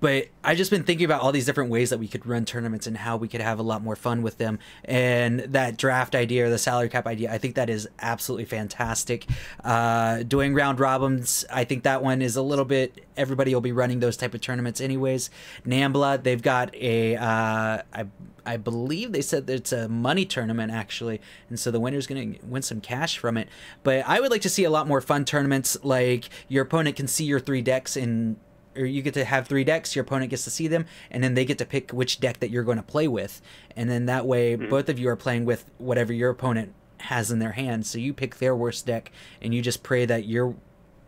But I've just been thinking about all these different ways that we could run tournaments and how we could have a lot more fun with them. And that draft idea or the salary cap idea, I think that is absolutely fantastic. Doing round robins, I think that one is a little bit, everybody will be running those type of tournaments anyways. Nambla, they've got a, I believe they said that it's a money tournament actually. And so the winner's going to win some cash from it. But I would like to see a lot more fun tournaments, like your opponent can see your 3 decks or you get to have 3 decks, your opponent gets to see them, and then they get to pick which deck that you're going to play with. And then that way, both of you are playing with whatever your opponent has in their hand. So you pick their worst deck, and you just pray that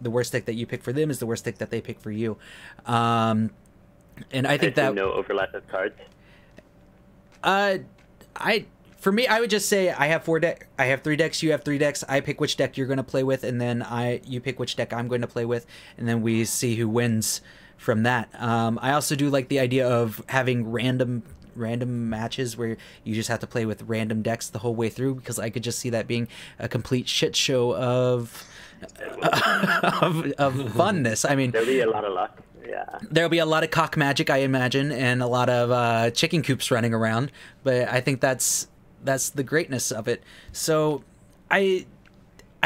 the worst deck that you pick for them is the worst deck that they pick for you. And I think that... no overlap of cards? For me, I would just say I have 3 decks, you have 3 decks, I pick which deck you're going to play with, and then you pick which deck I'm going to play with, and then we see who wins from that. I also do like the idea of having random matches where you just have to play with random decks the whole way through, because I could just see that being a complete shit show of funness. I mean, there'll be a lot of luck. Yeah. There'll be a lot of cock magic, I imagine, and a lot of chicken coops running around, but I think that's the greatness of it. So I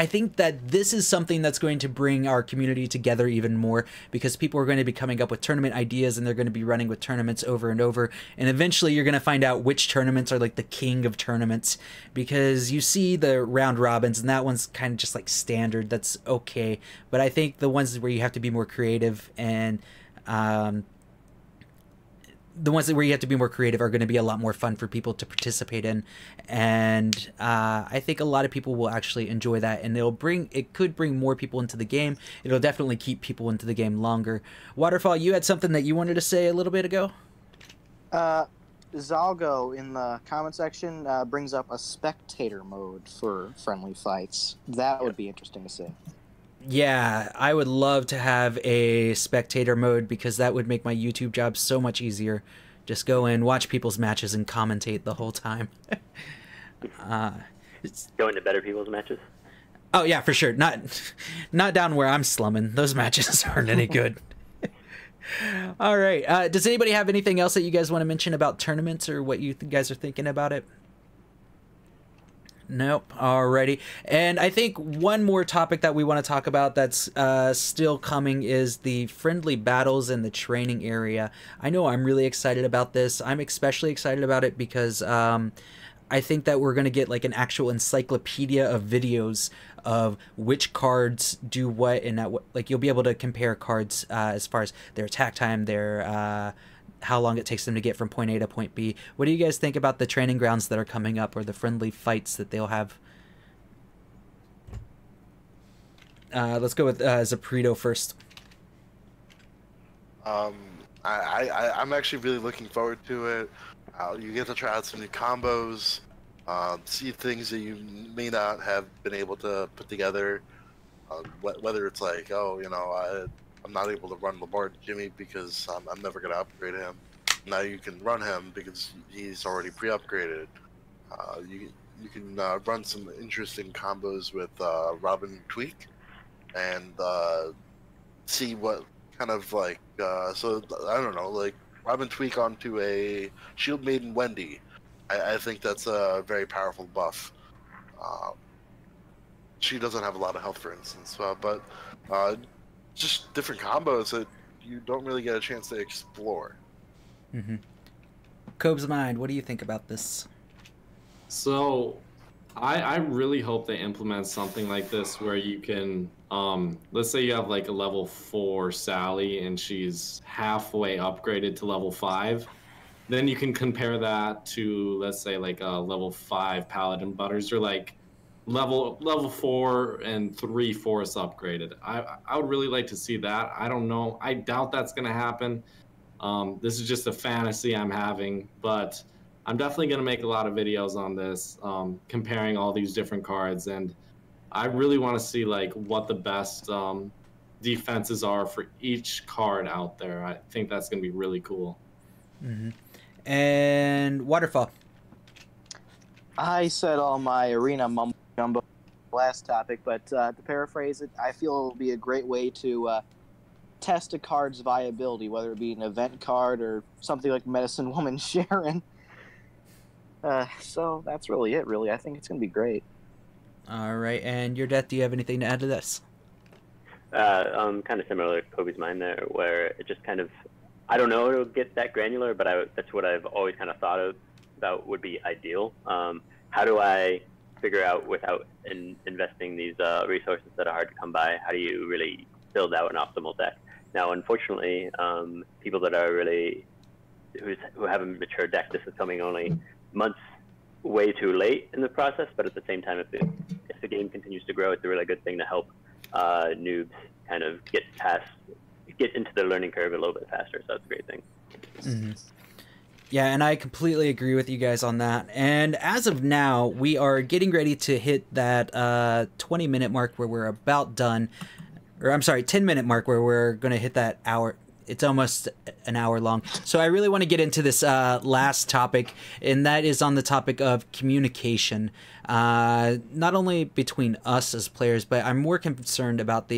think that this is something that's going to bring our community together even more, because people are going to be coming up with tournament ideas, and they're going to be running with tournaments over and over, and eventually you're going to find out which tournaments are like the king of tournaments, because you see the round robins, and that one's kind of just like standard. That's okay, but I think the ones where you have to be more creative and the ones where you have to be more creative are going to be a lot more fun for people to participate in, and I think a lot of people will actually enjoy that, and it could bring more people into the game. It'll definitely keep people into the game longer. Waterfall, you had something that you wanted to say a little bit ago? Zalgo in the comment section brings up a spectator mode for friendly fights. That would be interesting to see. Yeah, I would love to have a spectator mode, because that would make my YouTube job so much easier. Just go in, watch people's matches, and commentate the whole time. Go into better people's matches? Oh yeah, for sure. Not down where I'm slumming. Those matches aren't any good. All right. Does anybody have anything else that you guys want to mention about tournaments, or what you guys are thinking about it? Nope. Alrighty. And I think one more topic that we want to talk about that's still coming is the friendly battles in the training area. I know I'm really excited about this. I'm especially excited about it because I think that we're going to get like an actual encyclopedia of videos of which cards do what, and like you'll be able to compare cards as far as their attack time, their how long it takes them to get from point A to point B. What do you guys think about the training grounds that are coming up, or the friendly fights that they'll have? Let's go with Zeprido first. I'm actually really looking forward to it. You get to try out some new combos, see things that you may not have been able to put together. Whether it's like, oh, you know, I'm not able to run Lamar Jimmy because I'm never going to upgrade him. Now you can run him because he's already pre-upgraded. You can run some interesting combos with Robin Tweak and see what kind of like, so I don't know, like Robin Tweak onto a Shield Maiden Wendy. I think that's a very powerful buff. She doesn't have a lot of health, for instance, but just different combos that you don't really get a chance to explore. Mm-hmm. KobesMind, what do you think about this? So, I really hope they implement something like this where you can, let's say you have like a level 4 Sally and she's halfway upgraded to level 5. Then you can compare that to, let's say, like a level 5 Paladin Butters, or like level 4 and 3/4 upgraded. I would really like to see that. I don't know. I doubt that's going to happen. This is just a fantasy I'm having, but I'm definitely going to make a lot of videos on this, comparing all these different cards. And I really want to see like what the best defenses are for each card out there. I think that's going to be really cool. And Waterfall. I said all my arena mumbo jumbo last topic, but to paraphrase it, I feel it'll be a great way to test a card's viability, whether it be an event card or something like Medicine Woman Sharon. So that's really it, really. I think it's going to be great. All right, and your Death, do you have anything to add to this? Kind of similar to KobesMind there, where it just kind of, I don't know it'll get that granular, but that's what I've always kind of thought about would be ideal. How do I figure out, without investing these resources that are hard to come by, how do you really build out an optimal deck? Now, unfortunately, people that are really, who have a mature deck, this is coming only months way too late in the process, but at the same time, if the game continues to grow, it's a really good thing to help noobs kind of get into the learning curve a little bit faster, so it's a great thing. Yeah, and I completely agree with you guys on that. And as of now, we are getting ready to hit that 20-minute mark where we're about done. Or I'm sorry, 10-minute mark where we're going to hit that hour. It's almost an hour long. So I really want to get into this last topic, and that is on the topic of communication. Not only between us as players, but I'm more concerned about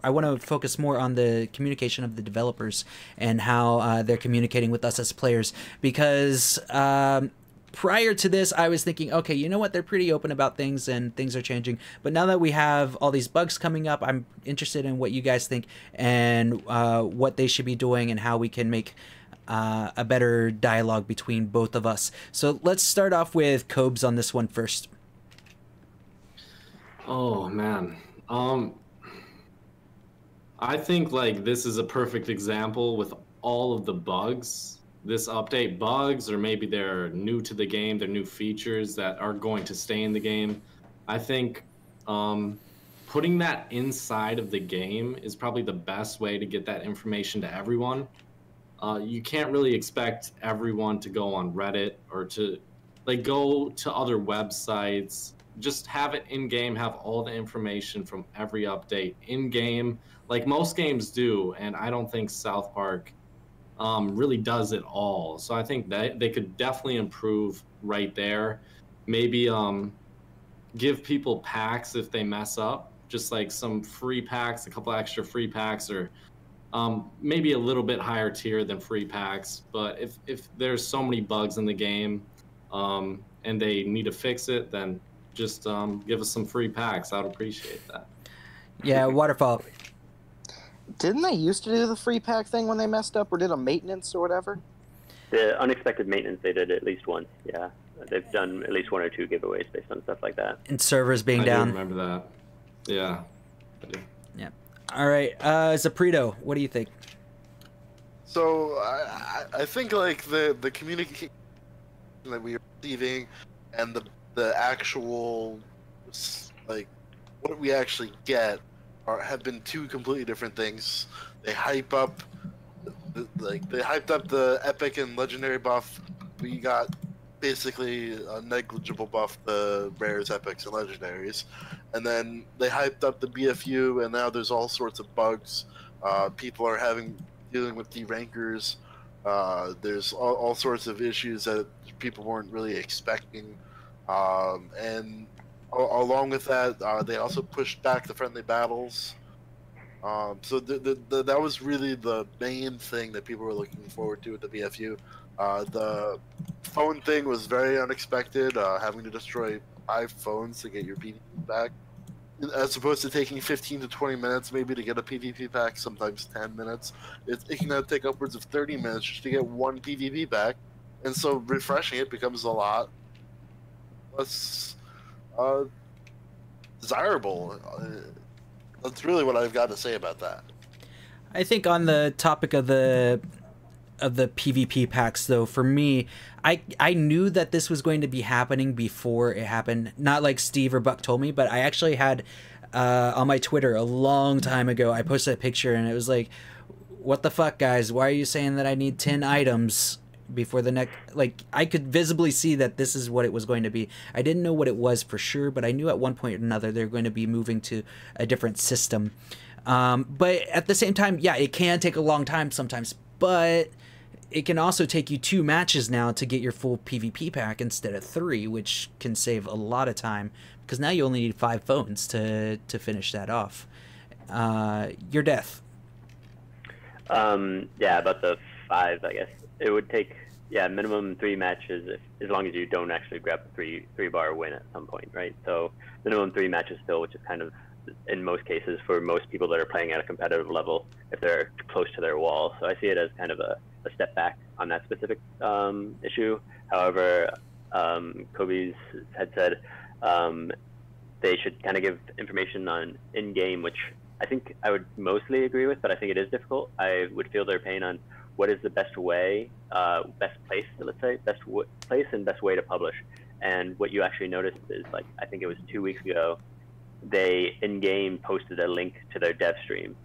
I want to focus more on the communication of the developers and how they're communicating with us as players. Because prior to this, I was thinking, okay, you know what? They're pretty open about things and things are changing. But now that we have all these bugs coming up, I'm interested in what you guys think and what they should be doing and how we can make a better dialogue between both of us. So let's start off with Kobes on this one first. Oh, man. I think like this is a perfect example with all of the bugs. This update bugs, or maybe they're new to the game, they're new features that are going to stay in the game. I think putting that inside of the game is probably the best way to get that information to everyone. You can't really expect everyone to go on Reddit or to like go to other websites. Just have it in game, have all the information from every update in game, like most games do. And I don't think South Park really does it all. So I think that they could definitely improve right there. Maybe give people packs if they mess up, just like some free packs, a couple extra free packs, or maybe a little bit higher tier than free packs. But if there's so many bugs in the game and they need to fix it, then just give us some free packs. I would appreciate that. Yeah, Waterfall. Didn't they used to do the free pack thing when they messed up, or did a maintenance or whatever? The unexpected maintenance they did at least once, yeah. They've done at least 1 or 2 giveaways based on stuff like that. And servers being I down. do remember that. Yeah. I do. Yeah. All right, Zeprido, what do you think? So I think like the communication that we are receiving and the actual like what we actually get have been 2 completely different things. They hype up the epic and legendary buff. We got basically a negligible buff, the rares, epics, and legendaries. And then they hyped up the BFU, and now there's all sorts of bugs. People are dealing with derankers. There's all sorts of issues that people weren't really expecting. And along with that, they also pushed back the friendly battles. So that was really the main thing that people were looking forward to with the BFU. The phone thing was very unexpected, having to destroy 5 phones to get your PvP back, as opposed to taking 15 to 20 minutes maybe to get a PvP pack, sometimes 10 minutes. It can now take upwards of 30 minutes just to get 1 PvP pack, and so refreshing it becomes a lot less desirable. That's really what I've got to say about that. I think on the topic of the PvP packs, though, for me, I knew that this was going to be happening before it happened. Not like Steve or Buck told me, but I actually had on my Twitter a long time ago, I posted a picture and it was like, what the fuck, guys? Why are you saying that I need 10 items before the next, like, I could visibly see that this is what it was going to be. I didn't know what it was for sure, but I knew at one point or another they're going to be moving to a different system. But at the same time, yeah, it can take a long time sometimes, but it can also take you 2 matches now to get your full PvP pack instead of 3, which can save a lot of time, because now you only need 5 phones to finish that off. Your death. Yeah, about the 5, I guess. It would take, minimum 3 matches, as long as you don't actually grab the 3-bar win at some point, right? So minimum 3 matches still, which is kind of, in most cases, for most people that are playing at a competitive level, if they're close to their wall. So I see it as kind of a step back on that specific issue. However, Kobe's had said they should kind of give information on in-game, which I think I would mostly agree with, but I think it is difficult. I would feel their pain on what is the best way, best place, let's say, best place and best way to publish. And what you actually noticed is, like, I think it was 2 weeks ago, they in-game posted a link to their dev stream.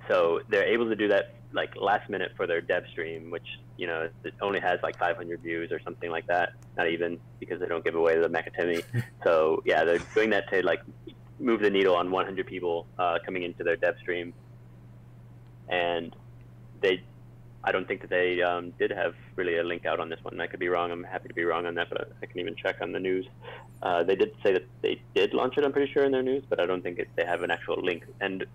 So they're able to do that like last minute for their dev stream, which, you know, it only has like 500 views or something like that. Not even, because they don't give away the Macatemi. So yeah, they're doing that to like move the needle on 100 people coming into their dev stream. And I don't think that they did have really a link out on this one. I could be wrong. I'm happy to be wrong on that, but I can even check on the news. They did say that they did launch it, I'm pretty sure, in their news, but I don't think they have an actual link. And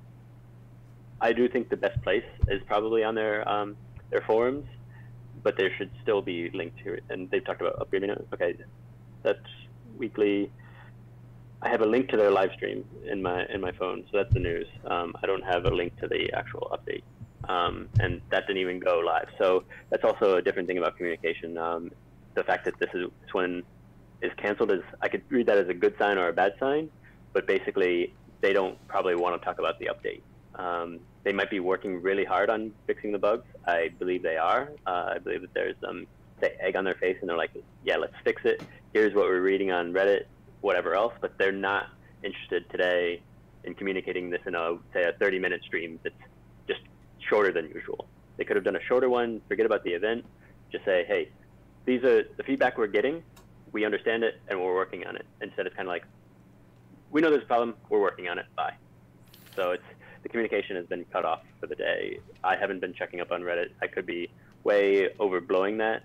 I do think the best place is probably on their forums, but there should still be linked here. And they've talked about upgrading it. Okay, that's weekly. I have a link to their live stream in my phone, so that's the news. I don't have a link to the actual update, and that didn't even go live. So that's also a different thing about communication. The fact that this one is canceled is, I could read that as a good sign or a bad sign, but basically they don't probably want to talk about the update. They might be working really hard on fixing the bugs. I believe they are. I believe that there's egg on their face, and they're like, yeah, let's fix it. Here's what we're reading on Reddit, whatever else. But they're not interested today in communicating this in say a 30-minute stream that's just shorter than usual. They could have done a shorter one, forget about the event, just say, hey, these are the feedback we're getting, we understand it, and we're working on it. Instead, it's kind of like, we know there's a problem, we're working on it, bye. So the communication has been cut off for the day. I haven't been checking up on Reddit. I could be way overblowing that.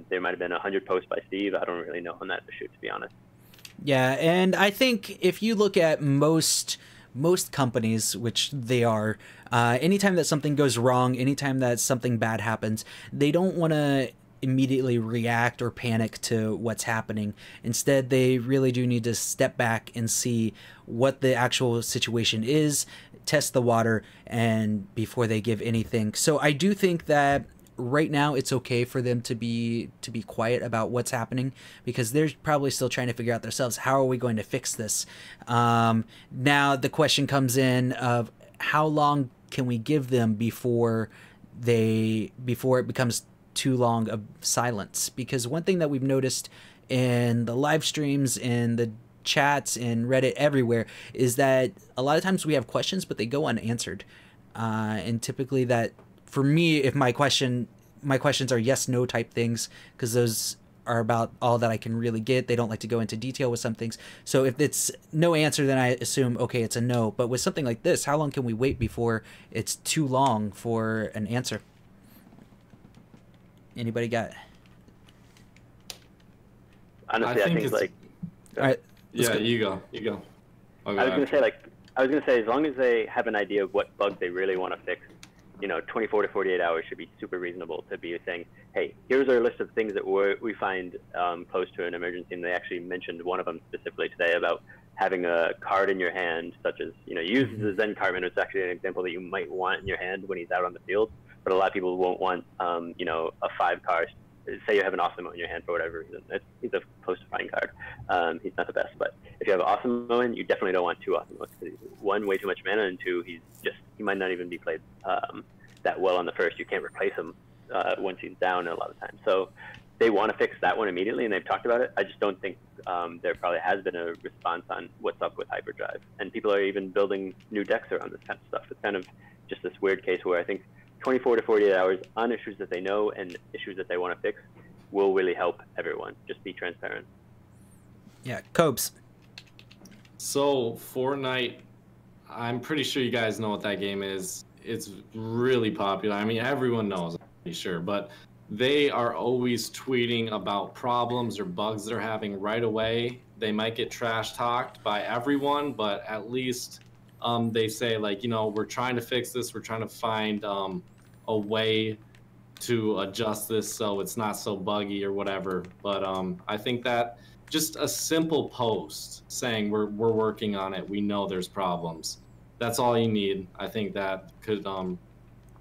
There might have been 100 posts by Steve. I don't really know on that issue, to be honest. Yeah, and I think if you look at most companies, which they are, anytime that something goes wrong, anytime that something bad happens, they don't want to immediately react or panic to what's happening. Instead, they really do need to step back and see what the actual situation is, test the water, and before they give anything. So I do think that right now it's okay for them to be quiet about what's happening, because they're probably still trying to figure out themselves, how are we going to fix this? Now the question comes in of how long can we give them before it becomes too long of silence? Because one thing that we've noticed in the live streams, in the chats, in Reddit, everywhere, is that a lot of times we have questions, but they go unanswered. And typically that, for me, if my questions are yes, no type things, because those are about all that I can really get. They don't like to go into detail with some things. So if it's no answer, then I assume, okay, it's a no. But with something like this, how long can we wait before it's too long for an answer? Anybody got? Honestly, I think like. All right. Yeah, you go. I was gonna say, as long as they have an idea of what bug they really want to fix, 24 to 48 hours should be super reasonable to be saying, hey, here's our list of things that we find close to an emergency. And they actually mentioned one of them specifically today about having a card in your hand, such as, use the Zen Cartman. It's actually an example that you might want in your hand when he's out on the field. But a lot of people won't want, a 5-card. Say you have an Awesome in your hand for whatever reason. He's a close to fine card. He's not the best. But if you have an Awesome in, you definitely don't want 2 Awesome because he's, 1, way too much mana, and 2, he might not even be played that well on the first. You can't replace him once he's down a lot of times. So they want to fix that one immediately, and they've talked about it. I just don't think there probably has been a response on what's up with Hyperdrive. And people are even building new decks around this kind of stuff. It's kind of just this weird case where I think 24 to 48 hours on issues that they know and issues that they want to fix will really help everyone. Just be transparent. Yeah, Kobes. So Fortnite, I'm pretty sure you guys know what that game is. It's really popular. I mean, everyone knows, I'm pretty sure, but they are always tweeting about problems or bugs they're having right away. They might get trash talked by everyone, but at least they say, like, you know, we're trying to fix this. We're trying to find a way to adjust this so it's not so buggy or whatever. But I think that just a simple post saying we're working on it, we know there's problems, that's all you need. I think that could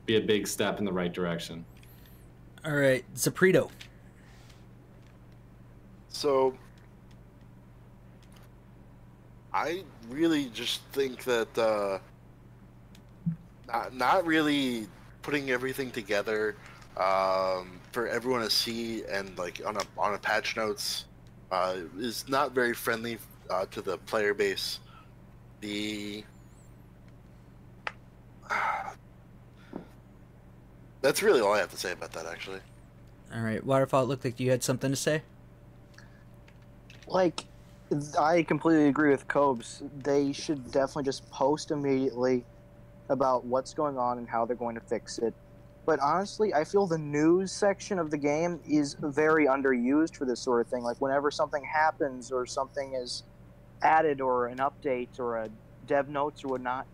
be a big step in the right direction. All right, Zeprido. So I really just think that not really putting everything together for everyone to see and like on a patch notes is not very friendly to the player base. That's really all I have to say about that, actually. All right, Waterfall, it looked like you had something to say. Like, I completely agree with Kobes. They should definitely just post immediately about what's going on and how they're going to fix it. But honestly, I feel the news section of the game is very underused for this sort of thing. Like, whenever something happens or something is added or an update or a dev notes or whatnot,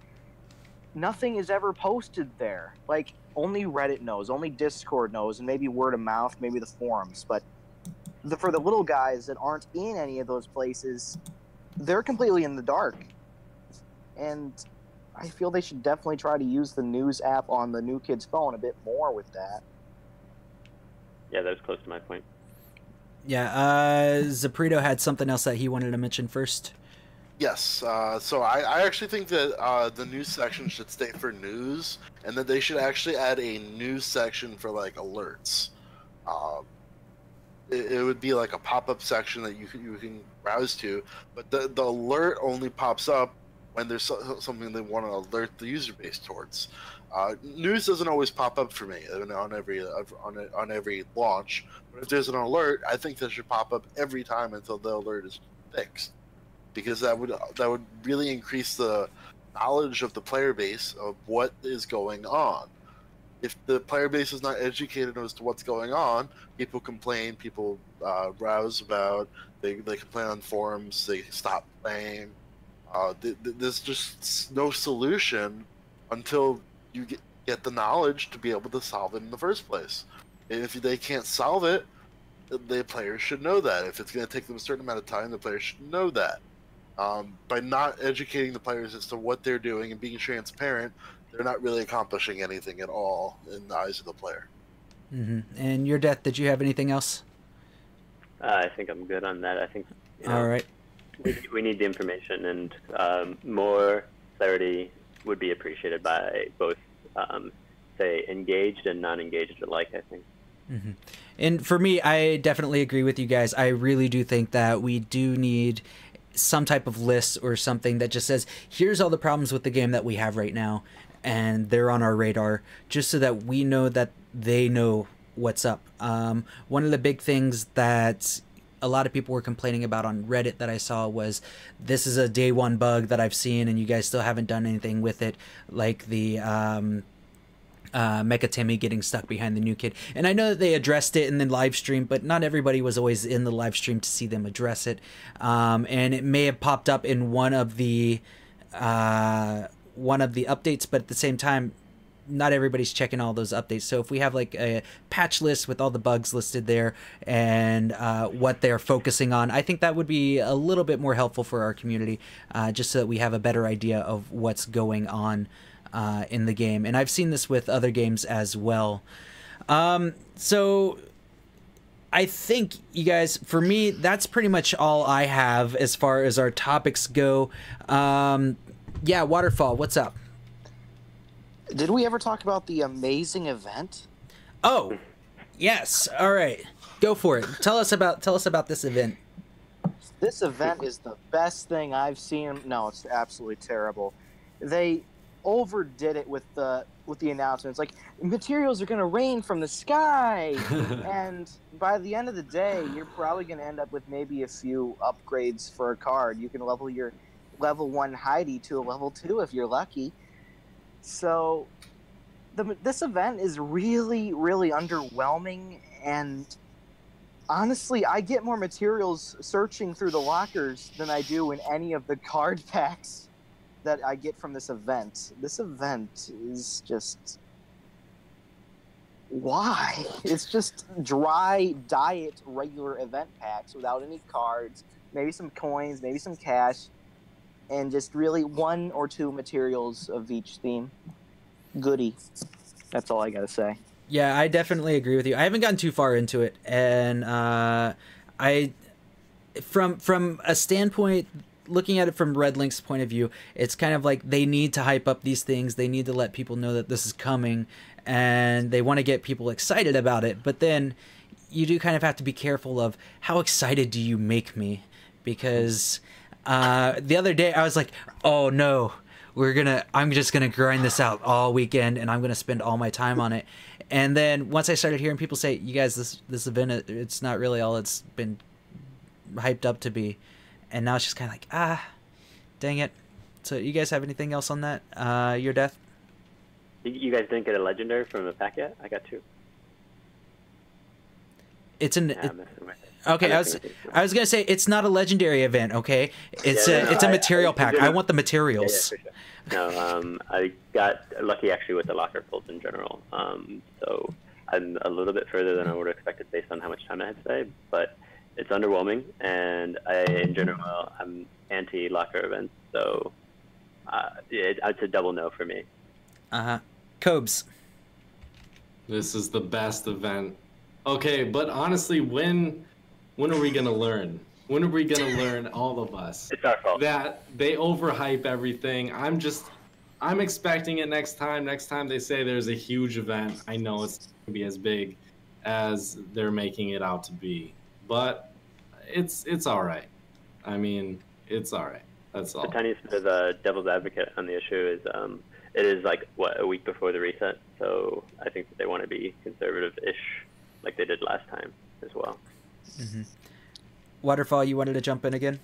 nothing is ever posted there. Like, only Reddit knows, only Discord knows, and maybe word of mouth, maybe the forums. But for the little guys that aren't in any of those places, they're completely in the dark. And I feel they should definitely try to use the news app on the new kid's phone a bit more with that. Yeah, that was close to my point. Yeah, Zeprido had something else that he wanted to mention first. Yes, so I actually think that the news section should stay for news, and that they should actually add a news section for, like, alerts. It would be like a pop-up section that you can browse to, but the alert only pops up when there's something they want to alert the user base towards. News doesn't always pop up for me on every launch, but if there's an alert, I think that should pop up every time until the alert is fixed, because that would really increase the knowledge of the player base of what is going on. If the player base is not educated as to what's going on, people complain, people browse about, they complain on forums, they stop playing. There's just no solution until you get the knowledge to be able to solve it in the first place. If they can't solve it, the players should know that. If it's going to take them a certain amount of time, the players should know that. By not educating the players as to what they're doing and being transparent, they're not really accomplishing anything at all in the eyes of the player. Mm-hmm. And your Death, did you have anything else? I think I'm good on that. I think, all right. We need the information, and more clarity would be appreciated by both, say, engaged and non-engaged alike, I think. Mm-hmm. And for me, I definitely agree with you guys. I really do think that we do need some type of list or something that just says, here's all the problems with the game that we have right now, and they're on our radar, just so that we know that they know what's up. One of the big things that a lot of people were complaining about on Reddit that I saw was, this is a day one bug that I've seen and you guys still haven't done anything with it, like the Mecha Timmy getting stuck behind the new kid. And I know that they addressed it in the live stream, but not everybody was always in the live stream to see them address it. And it may have popped up in one of the updates, but at the same time, not everybody's checking all those updates. So if we have like a patch list with all the bugs listed there and what they're focusing on, I think that would be a little bit more helpful for our community, just so that we have a better idea of what's going on in the game. And I've seen this with other games as well. So I think, you guys, for me, that's pretty much all I have as far as our topics go. Yeah, Waterfall, what's up? Did we ever talk about the amazing event? Oh, yes. All right, go for it. Tell us about this event. This event is the best thing I've seen. No, it's absolutely terrible. They overdid it with the announcements. Like, materials are going to rain from the sky. And by the end of the day, you're probably going to end up with maybe a few upgrades for a card. You can level your level 1 Heidi to a level 2 if you're lucky. So this event is really, really underwhelming, and honestly, I get more materials searching through the lockers than I do in any of the card packs that I get from this event. This event is just... why? It's just dry, diet, regular event packs without any cards, maybe some coins, maybe some cash, and just really 1 or 2 materials of each theme. Goody. That's all I gotta say. Yeah, I definitely agree with you. I haven't gotten too far into it, and from a standpoint, looking at it from Red Link's point of view, it's kind of like they need to hype up these things. They need to let people know that this is coming, and they want to get people excited about it. But then you do kind of have to be careful of how excited do you make me, because the other day I was like, oh no, I'm just gonna grind this out all weekend, and I'm gonna spend all my time on it. And then once I started hearing people say, you guys, this event, it's not really all it's been hyped up to be. And now it's just kind of like, dang it. So you guys have anything else on that? Your death? You guys didn't get a legendary from the pack yet? I got 2. It's an... Okay, I was gonna say it's not a legendary event. Okay, it's a material pack. I want the materials. Yeah, for sure. No, I got lucky actually with the locker pulls in general. So I'm a little bit further than I would have expected based on how much time I had today, but it's underwhelming, and in general I'm anti-locker events. So it's a double no for me. Kobes. This is the best event. Okay, but honestly, when are we gonna learn? When are we gonna learn, all of us? It's our fault. That they overhype everything. I'm expecting it next time. Next time they say there's a huge event, I know it's gonna be as big as they're making it out to be. But it's all right. I mean, it's all right. That's all. The tiniest bit of devil's advocate on the issue is it is like a week before the reset, so I think that they want to be conservative-ish, like they did last time as well. Mm-hmm. Waterfall, you wanted to jump in again?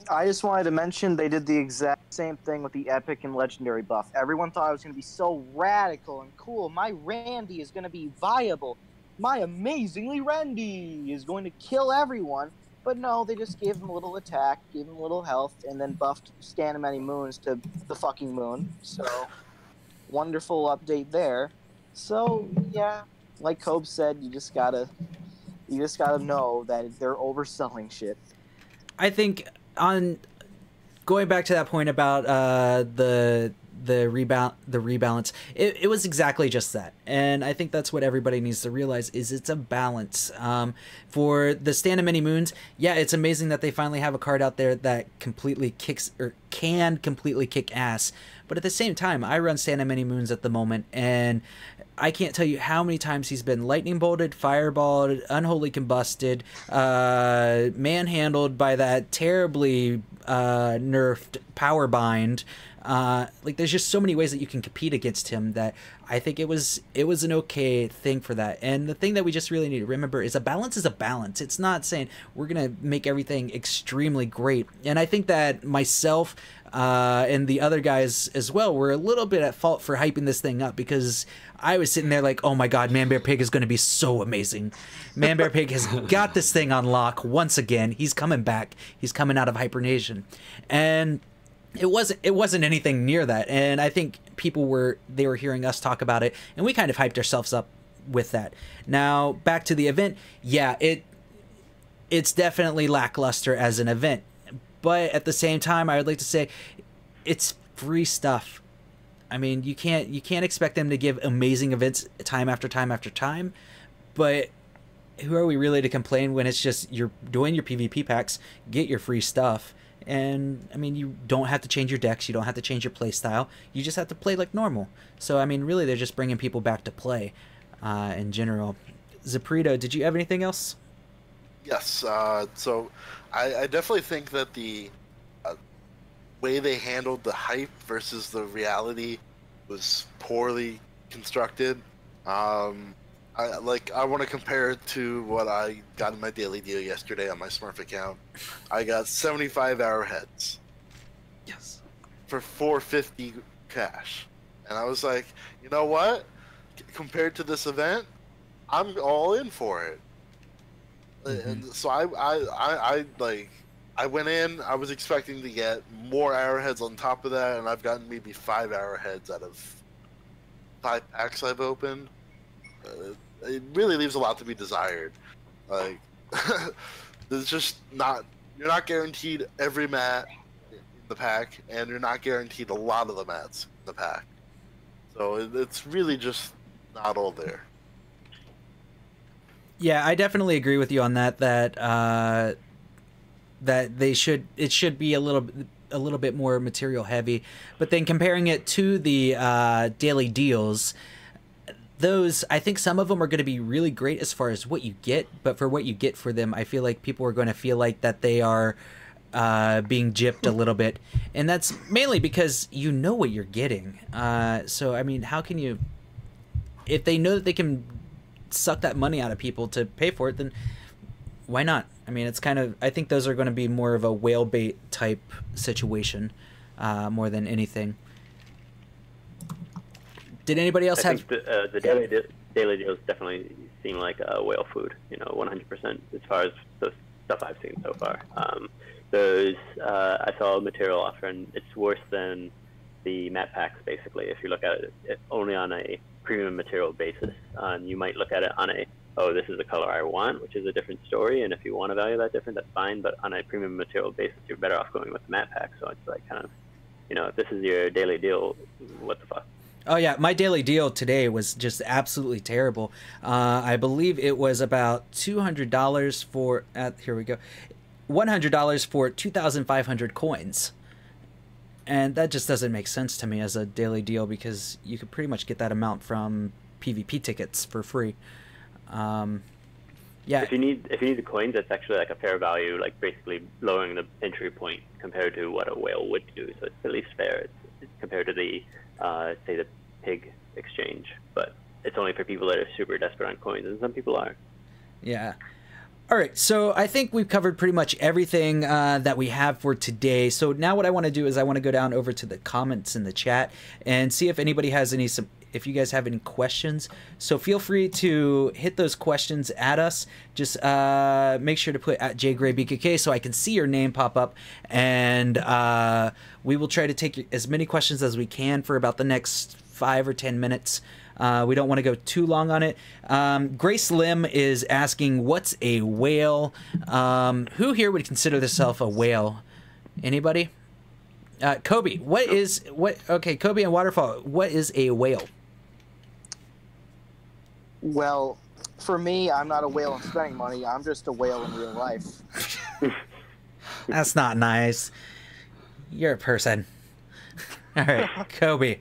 I just wanted to mention they did the exact same thing with the epic and legendary buff. Everyone thought it was going to be so radical and cool. My Randy is going to be viable. My amazingly Randy is going to kill everyone. But no, they just gave him a little attack, gave him a little health, and then buffed Scan of Many Moons to the fucking moon. So, wonderful update there. So, yeah, like Kobe said, you just gotta know that they're overselling shit. I think on going back to that point about the rebalance, it was exactly just that, and I think that's what everybody needs to realize is it's a balance. For the Stand of Many Moons, yeah, it's amazing that they finally have a card out there that completely kicks or can completely kick ass. But at the same time, I run Stand of Many Moons at the moment, and I can't tell you how many times he's been lightning bolted, fireballed, unholy combusted, manhandled by that terribly nerfed power bind. Like, there's just so many ways that you can compete against him that I think it was an okay thing for that. And the thing that we just really need to remember is a balance is a balance. It's not saying we're gonna make everything extremely great. And I think that myself and the other guys as well were a little bit at fault for hyping this thing up, because I was sitting there like, oh my god, Man Bear Pig is going to be so amazing. Man Bear Pig has got this thing on lock once again. He's coming back. He's coming out of hibernation. And it wasn't anything near that. And I think people were hearing us talk about it, and we kind of hyped ourselves up with that. Now, back to the event. Yeah, it's definitely lackluster as an event. But at the same time, I would like to say it's free stuff. I mean, you can't expect them to give amazing events time after time after time. But who are we really to complain when it's just you're doing your PvP packs, get your free stuff. And, I mean, you don't have to change your decks. You don't have to change your play style. You just have to play like normal. So, I mean, really, they're just bringing people back to play in general. Zeprido, did you have anything else? Yes. So I definitely think that the way they handled the hype versus the reality was poorly constructed. I want to compare it to what I got in my daily deal yesterday on my Smurf account. I got 75 arrowheads. Yes. For 450 cash, and I was like, you know what? Compared to this event, I'm all in for it. And so I went in. I was expecting to get more arrowheads on top of that, and I've gotten maybe 5 arrowheads out of 5 packs I've opened. It really leaves a lot to be desired. Like, there's just not. You're not guaranteed every mat in the pack, and you're not guaranteed a lot of the mats in the pack. So it's really just not all there. Yeah, I definitely agree with you on that. That it should be a little bit more material heavy, but then comparing it to the daily deals, those, I think some of them are going to be really great as far as what you get, but for what you get for them, I feel like people are going to feel like that they are being gypped a little bit, and that's mainly because you know what you're getting. So I mean, how can you, if they know that they can suck that money out of people to pay for it, then why not? I mean, it's kind of, I think those are going to be more of a whale bait type situation, more than anything. Did anybody else have? I think the daily deals definitely seem like whale food. 100% as far as the stuff I've seen so far. I saw a material offer, and it's worse than the map packs. Basically, if you look at it only on a premium material basis, you might look at it on a, oh, this is the color I want, which is a different story. And if you want to value that different, that's fine. But on a premium material basis, you're better off going with the map pack. So it's like kind of, if this is your daily deal, what the fuck? Oh yeah, my daily deal today was just absolutely terrible. I believe it was about $200 for, here we go, $100 for 2,500 coins. And that just doesn't make sense to me as a daily deal, because you could pretty much get that amount from PvP tickets for free. Yeah. If you need the coins, that's actually like a fair value, like basically lowering the entry point compared to what a whale would do. So it's at least fair. It's compared to the say the pig exchange, but it's only for people that are super desperate on coins, and some people are. Yeah. All right, so I think we've covered pretty much everything that we have for today. So now what I want to do is I want to go down over to the comments in the chat and see if anybody has if you guys have any questions. So feel free to hit those questions at us. Just make sure to put at JGrayBKK so I can see your name pop up, and we will try to take as many questions as we can for about the next 5 or 10 minutes. We don't want to go too long on it. Grace Lim is asking, what's a whale? Who here would consider themselves a whale? Anybody? Kobe, okay, Kobe and Waterfall, what is a whale? Well, for me, I'm not a whale in spending money. I'm just a whale in real life. That's not nice. You're a person. All right, Kobe.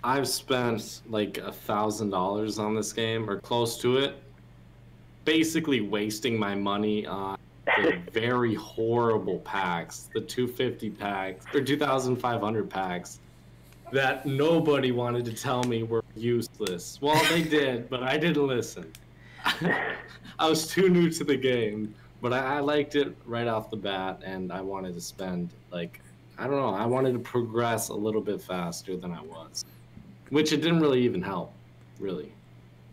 I've spent like $1,000 on this game, or close to it, basically wasting my money on the very horrible packs, the 250 packs or 2,500 packs that nobody wanted to tell me were useless. Well, they did, but I didn't listen. I was too new to the game, but I liked it right off the bat, and I wanted to spend, like, I don't know, I wanted to progress a little bit faster than I was, which it didn't really even help, really.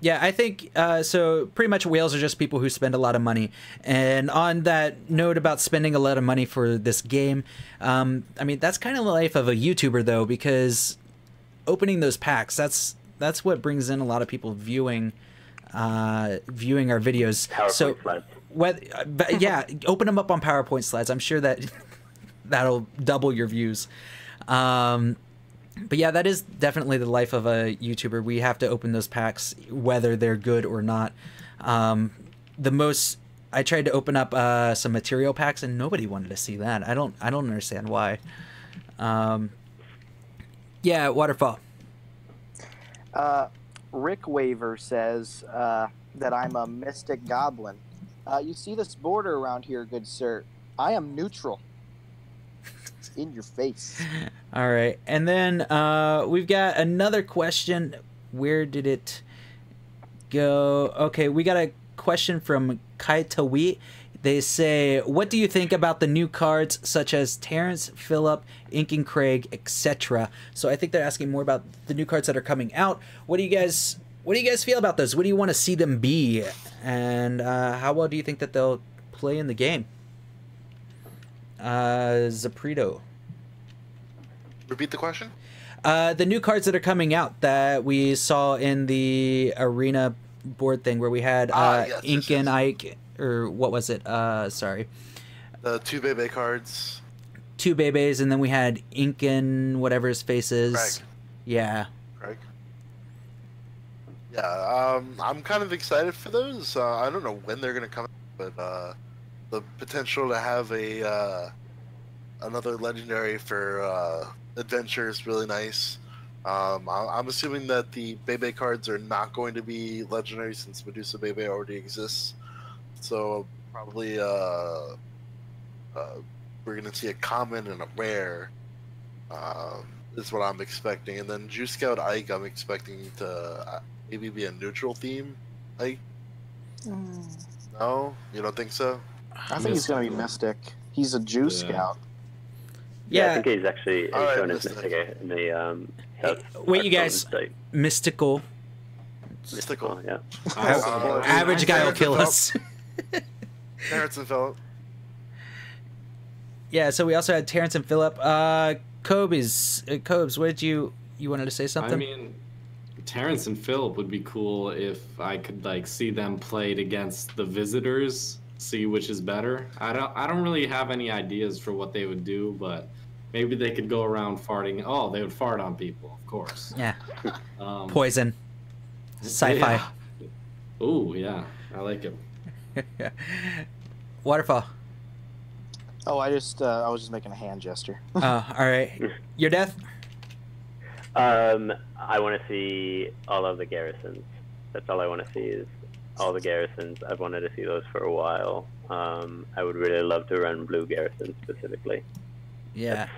Yeah, I think, so pretty much whales are just people who spend a lot of money. And on that note about spending a lot of money for this game, I mean, that's kind of the life of a YouTuber, though, because opening those packs, that's what brings in a lot of people viewing our videos. PowerPoint slides. Yeah, open them up on PowerPoint slides. I'm sure that that'll double your views. But yeah, that is definitely the life of a YouTuber. We have to open those packs, whether they're good or not. I tried to open up some material packs, and nobody wanted to see that. I don't understand why. Yeah, Waterfall. Rick Waver says that I'm a mystic goblin. You see this border around here, good sir. I am neutral. It's in your face. All right, and then we've got another question. Where did it go? Okay, we got a question from Kaitawi. They say, what do you think about the new cards such as Terrence, Phillip, Ink and Craig, etc.? So I think they're asking more about the new cards that are coming out. What do you guys feel about those? What do you want to see them be? And how well do you think that they'll play in the game? Zeprido. Repeat the question. The new cards that are coming out that we saw in the arena board thing where we had Yes, Ink and Ike, or what was it? Sorry. The 2 Bebe cards. 2 Bebes, and then we had Ink and whatever his face is. Craig. Yeah. Craig. Yeah, I'm kind of excited for those. I don't know when they're going to come out, but the potential to have a another legendary for adventure is really nice. I'm assuming that the Bebe cards are not going to be legendary since Medusa Bebe already exists. So probably we're going to see a common and a rare is what I'm expecting. And then Juice Scout Ike, I'm expecting to maybe be a neutral theme Ike. No? You don't think so? I think he's going to be Mystic. He's a Juice Scout. Yeah. I think he's actually All right, shown as Mystic. Mystic in the Wait, you guys. Mystical. Mystical, yeah. Average guy will kill us. Terrence and Phillip. Yeah, so we also had Terrence and Phillip. Kobes, what did you wanted to say something? I mean, Terrence and Phillip would be cool if I could like see them played against the visitors, see which is better. I don't really have any ideas for what they would do, but maybe they could go around farting. Oh, they would fart on people, of course. Yeah. Poison. Sci-fi. Yeah. Ooh, yeah, I like it. Waterfall. Oh, I was just making a hand gesture. Oh, all right. Your death? I want to see all of the garrisons. That's all I want to see is all the garrisons. I've wanted to see those for a while. I would really love to run blue garrisons specifically. Yeah.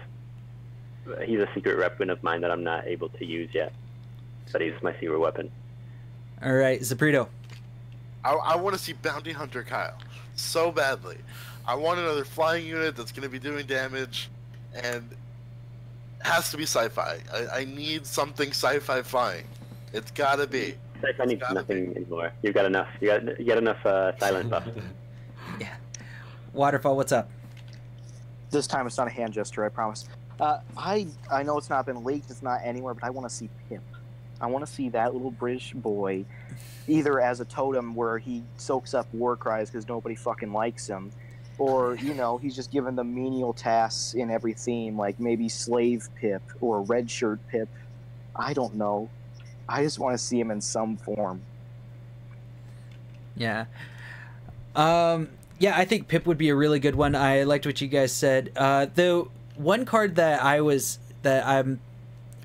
He's a secret weapon of mine that I'm not able to use yet, but he's my secret weapon. All right, Zeprido. I want to see Bounty Hunter Kyle so badly. I want another flying unit that's going to be doing damage, and it has to be sci-fi. I need something sci-fi flying. It's got to be. I need nothing anymore. You've got enough. You got enough silent buff. Yeah. Waterfall, what's up? This time it's not a hand gesture, I promise. I know it's not been leaked, it's not anywhere, but I want to see Pimp. I want to see that little British boy, either as a totem where he soaks up war cries because nobody fucking likes him, or, you know, he's just given the menial tasks in every theme, like maybe Slave Pip or Red Shirt Pip. I don't know. I just want to see him in some form. Yeah. Yeah, I think Pip would be a really good one. I liked what you guys said. The one card that I'm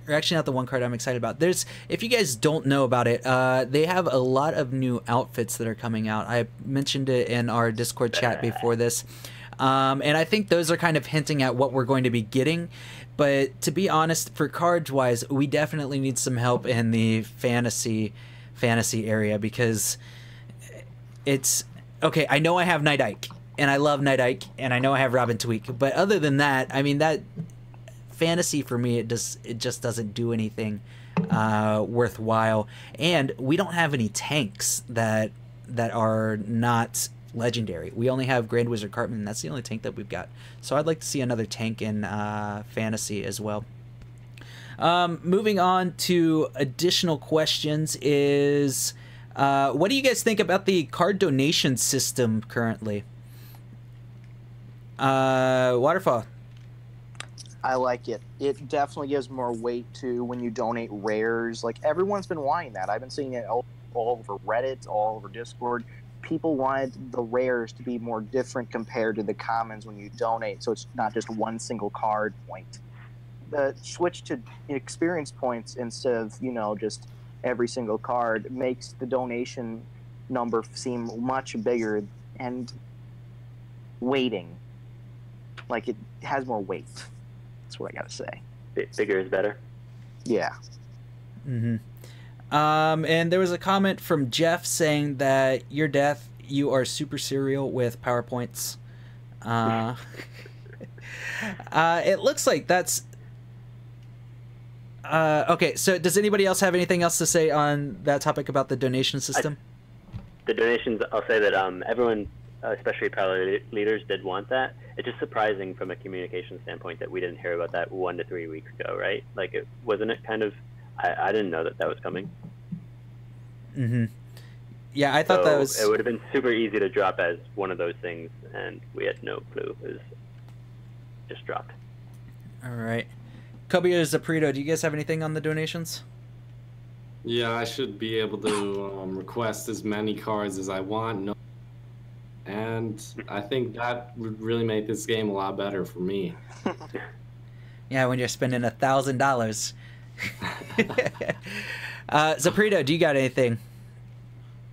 actually not the one card I'm excited about. If you guys don't know about it, they have a lot of new outfits that are coming out. I mentioned it in our Discord chat before this. And I think those are kind of hinting at what we're going to be getting. But to be honest, for cards wise, we definitely need some help in the fantasy area, because it's okay. I know I have Night Ike, and I love Night Ike, and I know I have Robin Tweak, but other than that, I mean, that fantasy for me, it just doesn't do anything worthwhile. And we don't have any tanks that are not legendary. We only have Grand Wizard Cartman, and that's the only tank that we've got. So I'd like to see another tank in fantasy as well. Moving on to additional questions is, what do you guys think about the card donation system currently? Waterfall. I like it. It definitely gives more weight to when you donate rares. Like, everyone's been wanting that. I've been seeing it all over Reddit, all over Discord. People wanted the rares to be more different compared to the commons when you donate, so it's not just one single card point. The switch to experience points instead of, you know, just every single card makes the donation number seem much bigger and waiting. Like, it has more weight. That's what I gotta say. Bigger is better. Yeah. Mm-hmm. And there was a comment from Jeff saying that your death, you are super serial with PowerPoints. It looks like that's... okay, so does anybody else have anything else to say on that topic about the donation system? The donations, I'll say that everyone, especially power leaders, did want that. It's just surprising from a communication standpoint that we didn't hear about that 1 to 3 weeks ago, right? Like, wasn't it kind of... I didn't know that was coming. Mm-hmm. Yeah, I thought that was... It would have been super easy to drop as one of those things, and we had no clue. It was just dropped. All right. Kobe or Zeprido, do you guys have anything on the donations? Yeah, I should be able to request as many cards as I want. No, and I think that would really make this game a lot better for me. Yeah, when you're spending $1,000. Zeprido, do you got anything?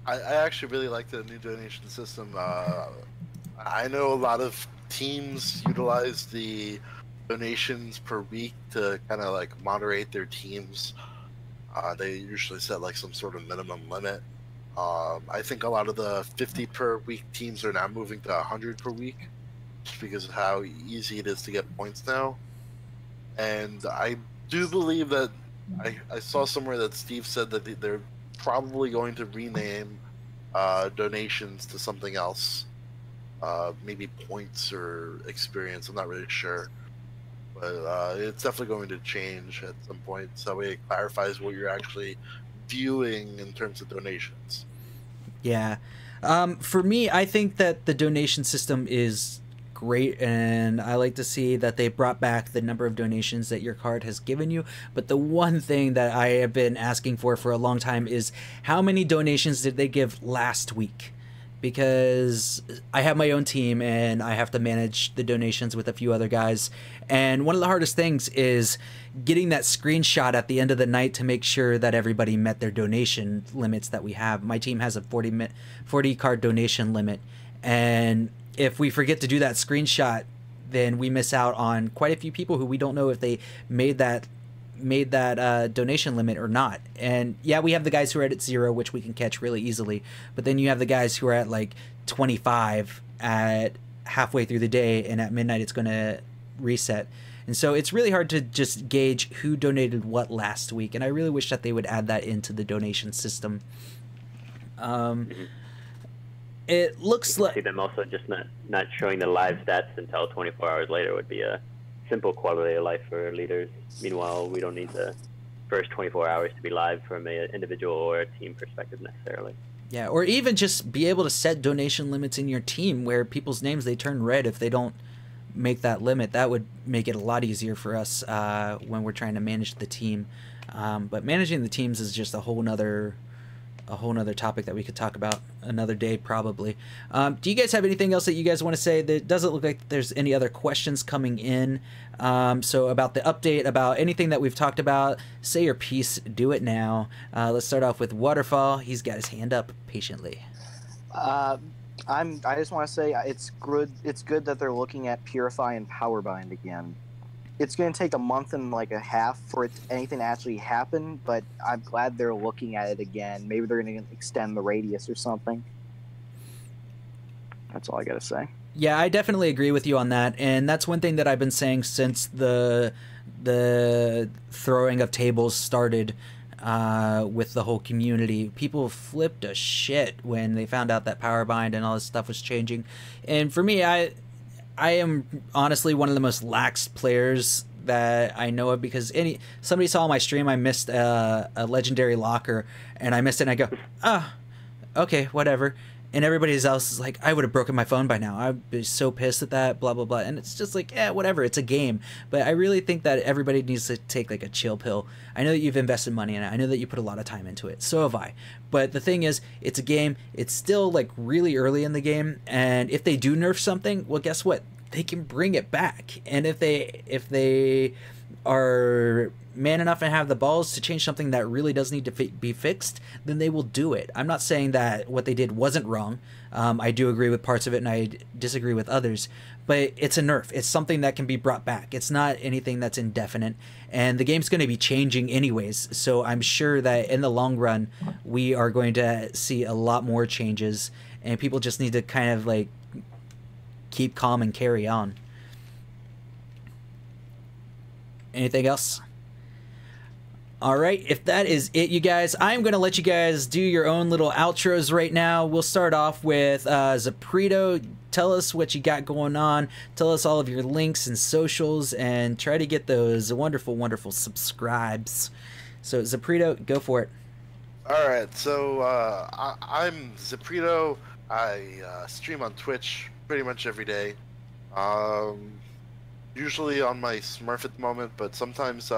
I actually really like the new donation system. I know a lot of teams utilize the donations per week to kind of like moderate their teams. They usually set like some sort of minimum limit. I think a lot of the 50 per week teams are now moving to 100 per week just because of how easy it is to get points now. And I do believe that I saw somewhere that Steve said that they're probably going to rename donations to something else. Maybe points or experience, I'm not really sure. But it's definitely going to change at some point, so it clarifies what you're actually viewing in terms of donations. Yeah. For me, I think that the donation system is great, and I like to see that they brought back the number of donations that your card has given you. But the one thing that I have been asking for a long time is how many donations did they give last week? Because I have my own team and I have to manage the donations with a few other guys. And one of the hardest things is getting that screenshot at the end of the night to make sure that everybody met their donation limits that we have. My team has a 40 card donation limit. And if we forget to do that screenshot, then we miss out on quite a few people who we don't know if they made that donation limit or not. And yeah, we have the guys who are at 0, which we can catch really easily, but then you have the guys who are at like 25 at halfway through the day, and at midnight it's going to reset. And so it's really hard to just gauge who donated what last week, and I really wish that they would add that into the donation system. It looks like... See them also just not showing the live stats until 24 hours later would be a simple quality of life for leaders. Meanwhile, we don't need the first 24 hours to be live from an individual or a team perspective necessarily. Yeah, or even just be able to set donation limits in your team where people's names, they turn red if they don't make that limit. That would make it a lot easier for us when we're trying to manage the team. But managing the teams is just a whole nother topic that we could talk about another day probably. Do you guys have anything else that you guys want to say? That doesn't look like there's any other questions coming in. So about the update, about anything that we've talked about, say your piece, do it now. Let's start off with Waterfall. He's got his hand up patiently. I just want to say it's good that they're looking at Purify and Powerbind again. It's going to take a month and like a half for anything to actually happen, but I'm glad they're looking at it again. Maybe they're going to extend the radius or something. That's all I got to say. Yeah, I definitely agree with you on that, and that's one thing that I've been saying since the throwing of tables started with the whole community. People flipped a shit when they found out that Powerbind and all this stuff was changing. And for me, I am honestly one of the most lax players that I know of, because somebody saw my stream, I missed a legendary locker, and I missed it, and I go, okay, whatever. And everybody else is like, I would have broken my phone by now. I'd be so pissed at that, blah, blah, blah. And it's just like, whatever, it's a game. But I really think that everybody needs to take like a chill pill. I know that you've invested money in it. I know that you put a lot of time into it. So have I. But the thing is, it's a game. It's still like really early in the game. And if they do nerf something, well, guess what? they can bring it back. And if they are man enough and have the balls to change something that really does need to be fixed, then they will do it. I'm not saying that what they did wasn't wrong. I do agree with parts of it and I disagree with others, but it's a nerf. It's something that can be brought back. It's not anything that's indefinite, and the game's going to be changing anyways, so I'm sure that in the long run we are going to see a lot more changes, and people just need to kind of like keep calm and carry on. Anything else? All right, if that is it, you guys, I'm going to let you guys do your own little outros right now. We'll start off with Zeprido. Tell us what you got going on. Tell us all of your links and socials, and try to get those wonderful, wonderful subscribes. So, Zeprido, go for it. All right, so I'm Zeprido. I stream on Twitch pretty much every day. Usually on my Smurf at the moment, but sometimes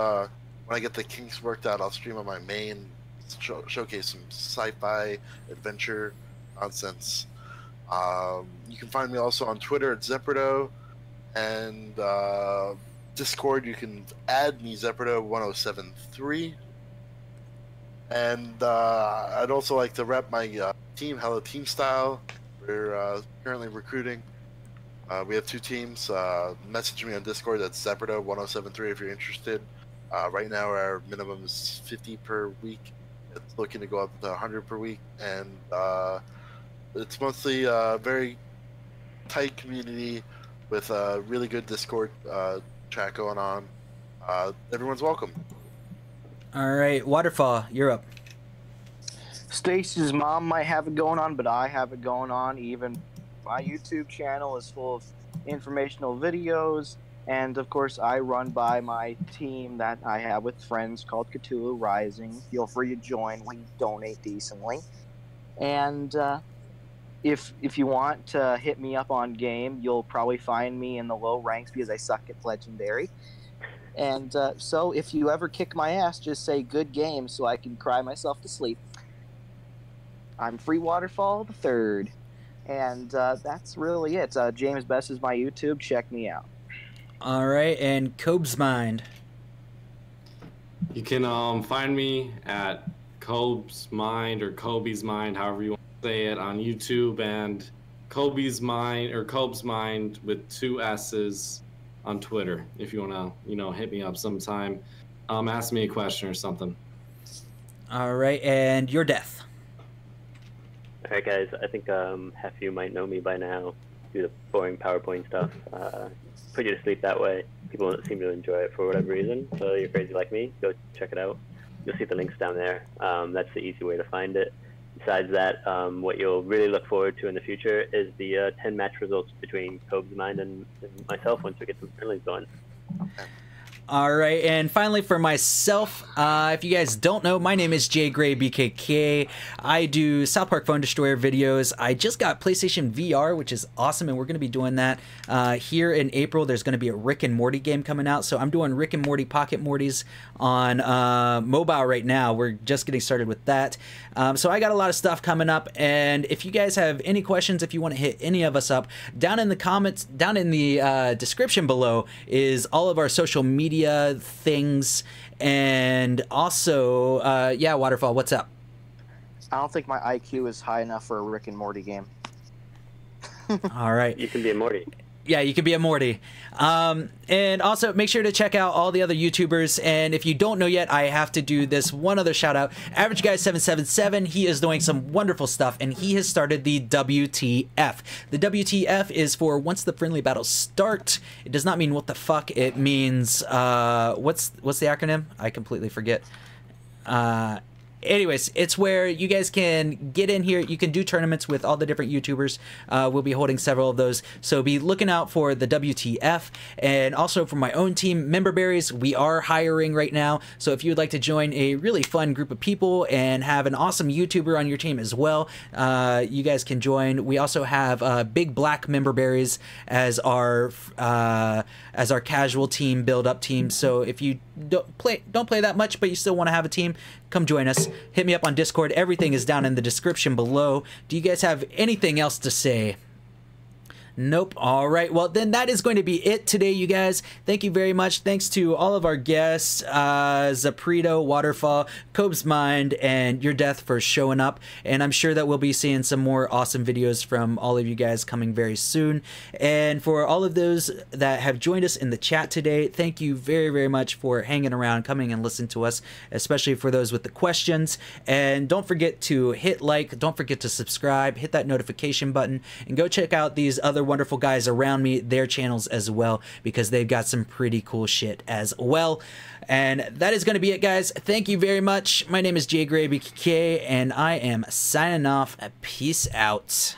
when I get the kinks worked out, I'll stream on my main, showcase some sci-fi adventure nonsense. You can find me also on Twitter at Zeprido, and Discord you can add me, Zeprido1073. And I'd also like to rep my team, Hello Team Style. We're currently recruiting. We have 2 teams. Message me on Discord, that's Zeprido1073 if you're interested. Right now our minimum is 50 per week. It's looking to go up to 100 per week, and it's mostly a very tight community with a really good Discord chat going on. Everyone's welcome. All right, Waterfall, you're up. Stacy's mom might have it going on, but I have it going on. Even my YouTube channel is full of informational videos. And, of course, I run by my team that I have with friends called Cthulhu Rising. Feel free to join. We donate decently. And if you want to hit me up on game, you'll probably find me in the low ranks because I suck at Legendary. And so if you ever kick my ass, just say good game so I can cry myself to sleep. I'm Free Waterfall III. And that's really it. James Best is my YouTube. Check me out. All right, and KobesMind. You can find me at KobesMind or KobesMind, however you want to say it, on YouTube, and KobesMind or KobesMind with 2 S's on Twitter. If you want to, hit me up sometime, ask me a question or something. All right, and your death. All right, guys. I think half of you might know me by now. Do the boring PowerPoint stuff. Put you to sleep that way. People don't seem to enjoy it for whatever reason. So you're crazy like me, go check it out. You'll see the links down there. That's the easy way to find it. Besides that, what you'll really look forward to in the future is the 10 match results between KobesMind and myself once we get some friendlies going. All right, and finally for myself, if you guys don't know, my name is JGrayBKK. I do South Park Phone Destroyer videos. I just got PlayStation VR, which is awesome, and we're going to be doing that here in April. There's going to be a Rick and Morty game coming out, so I'm doing Rick and Morty Pocket Mortys on mobile right now. We're just getting started with that. So I got a lot of stuff coming up, and if you guys have any questions, if you want to hit any of us up, down in the comments, down in the description below is all of our social media things, and also yeah, Waterfall, what's up? I don't think my IQ is high enough for a Rick and Morty game. All right, you can be a Morty. Yeah, you could be a Morty. And also, make sure to check out all the other YouTubers. And if you don't know yet, I have to do this one other shout out. Average Guy 777, he is doing some wonderful stuff, and he has started the WTF. The WTF is for once the friendly battles start. It does not mean what the fuck. It means, what's the acronym? I completely forget. Anyways, it's where you guys can get in here. You can do tournaments with all the different YouTubers. We'll be holding several of those. So be looking out for the WTF. And also for my own team, Member Berries, we are hiring right now. So if you would like to join a really fun group of people and have an awesome YouTuber on your team as well, you guys can join. We also have Big Black Member Berries as our casual team, build-up team. So if you don't play that much, but you still want to have a team, come join us. Hit me up on Discord. Everything is down in the description below. Do you guys have anything else to say? Nope. All right. Well, then that is going to be it today, you guys. Thank you very much. Thanks to all of our guests, Zeprido, Waterfall, KobesMind, and Your Death for showing up. And I'm sure that we'll be seeing some more awesome videos from all of you guys coming very soon. And for all of those that have joined us in the chat today, thank you very, very much for hanging around, coming and listening to us, especially for those with the questions. And don't forget to hit like, don't forget to subscribe, hit that notification button, and go check out these other wonderful guys around me, their channels as well, because they've got some pretty cool shit as well. And that is going to be it, guys. Thank you very much. My name is JGrayBKK, and I am signing off. Peace out.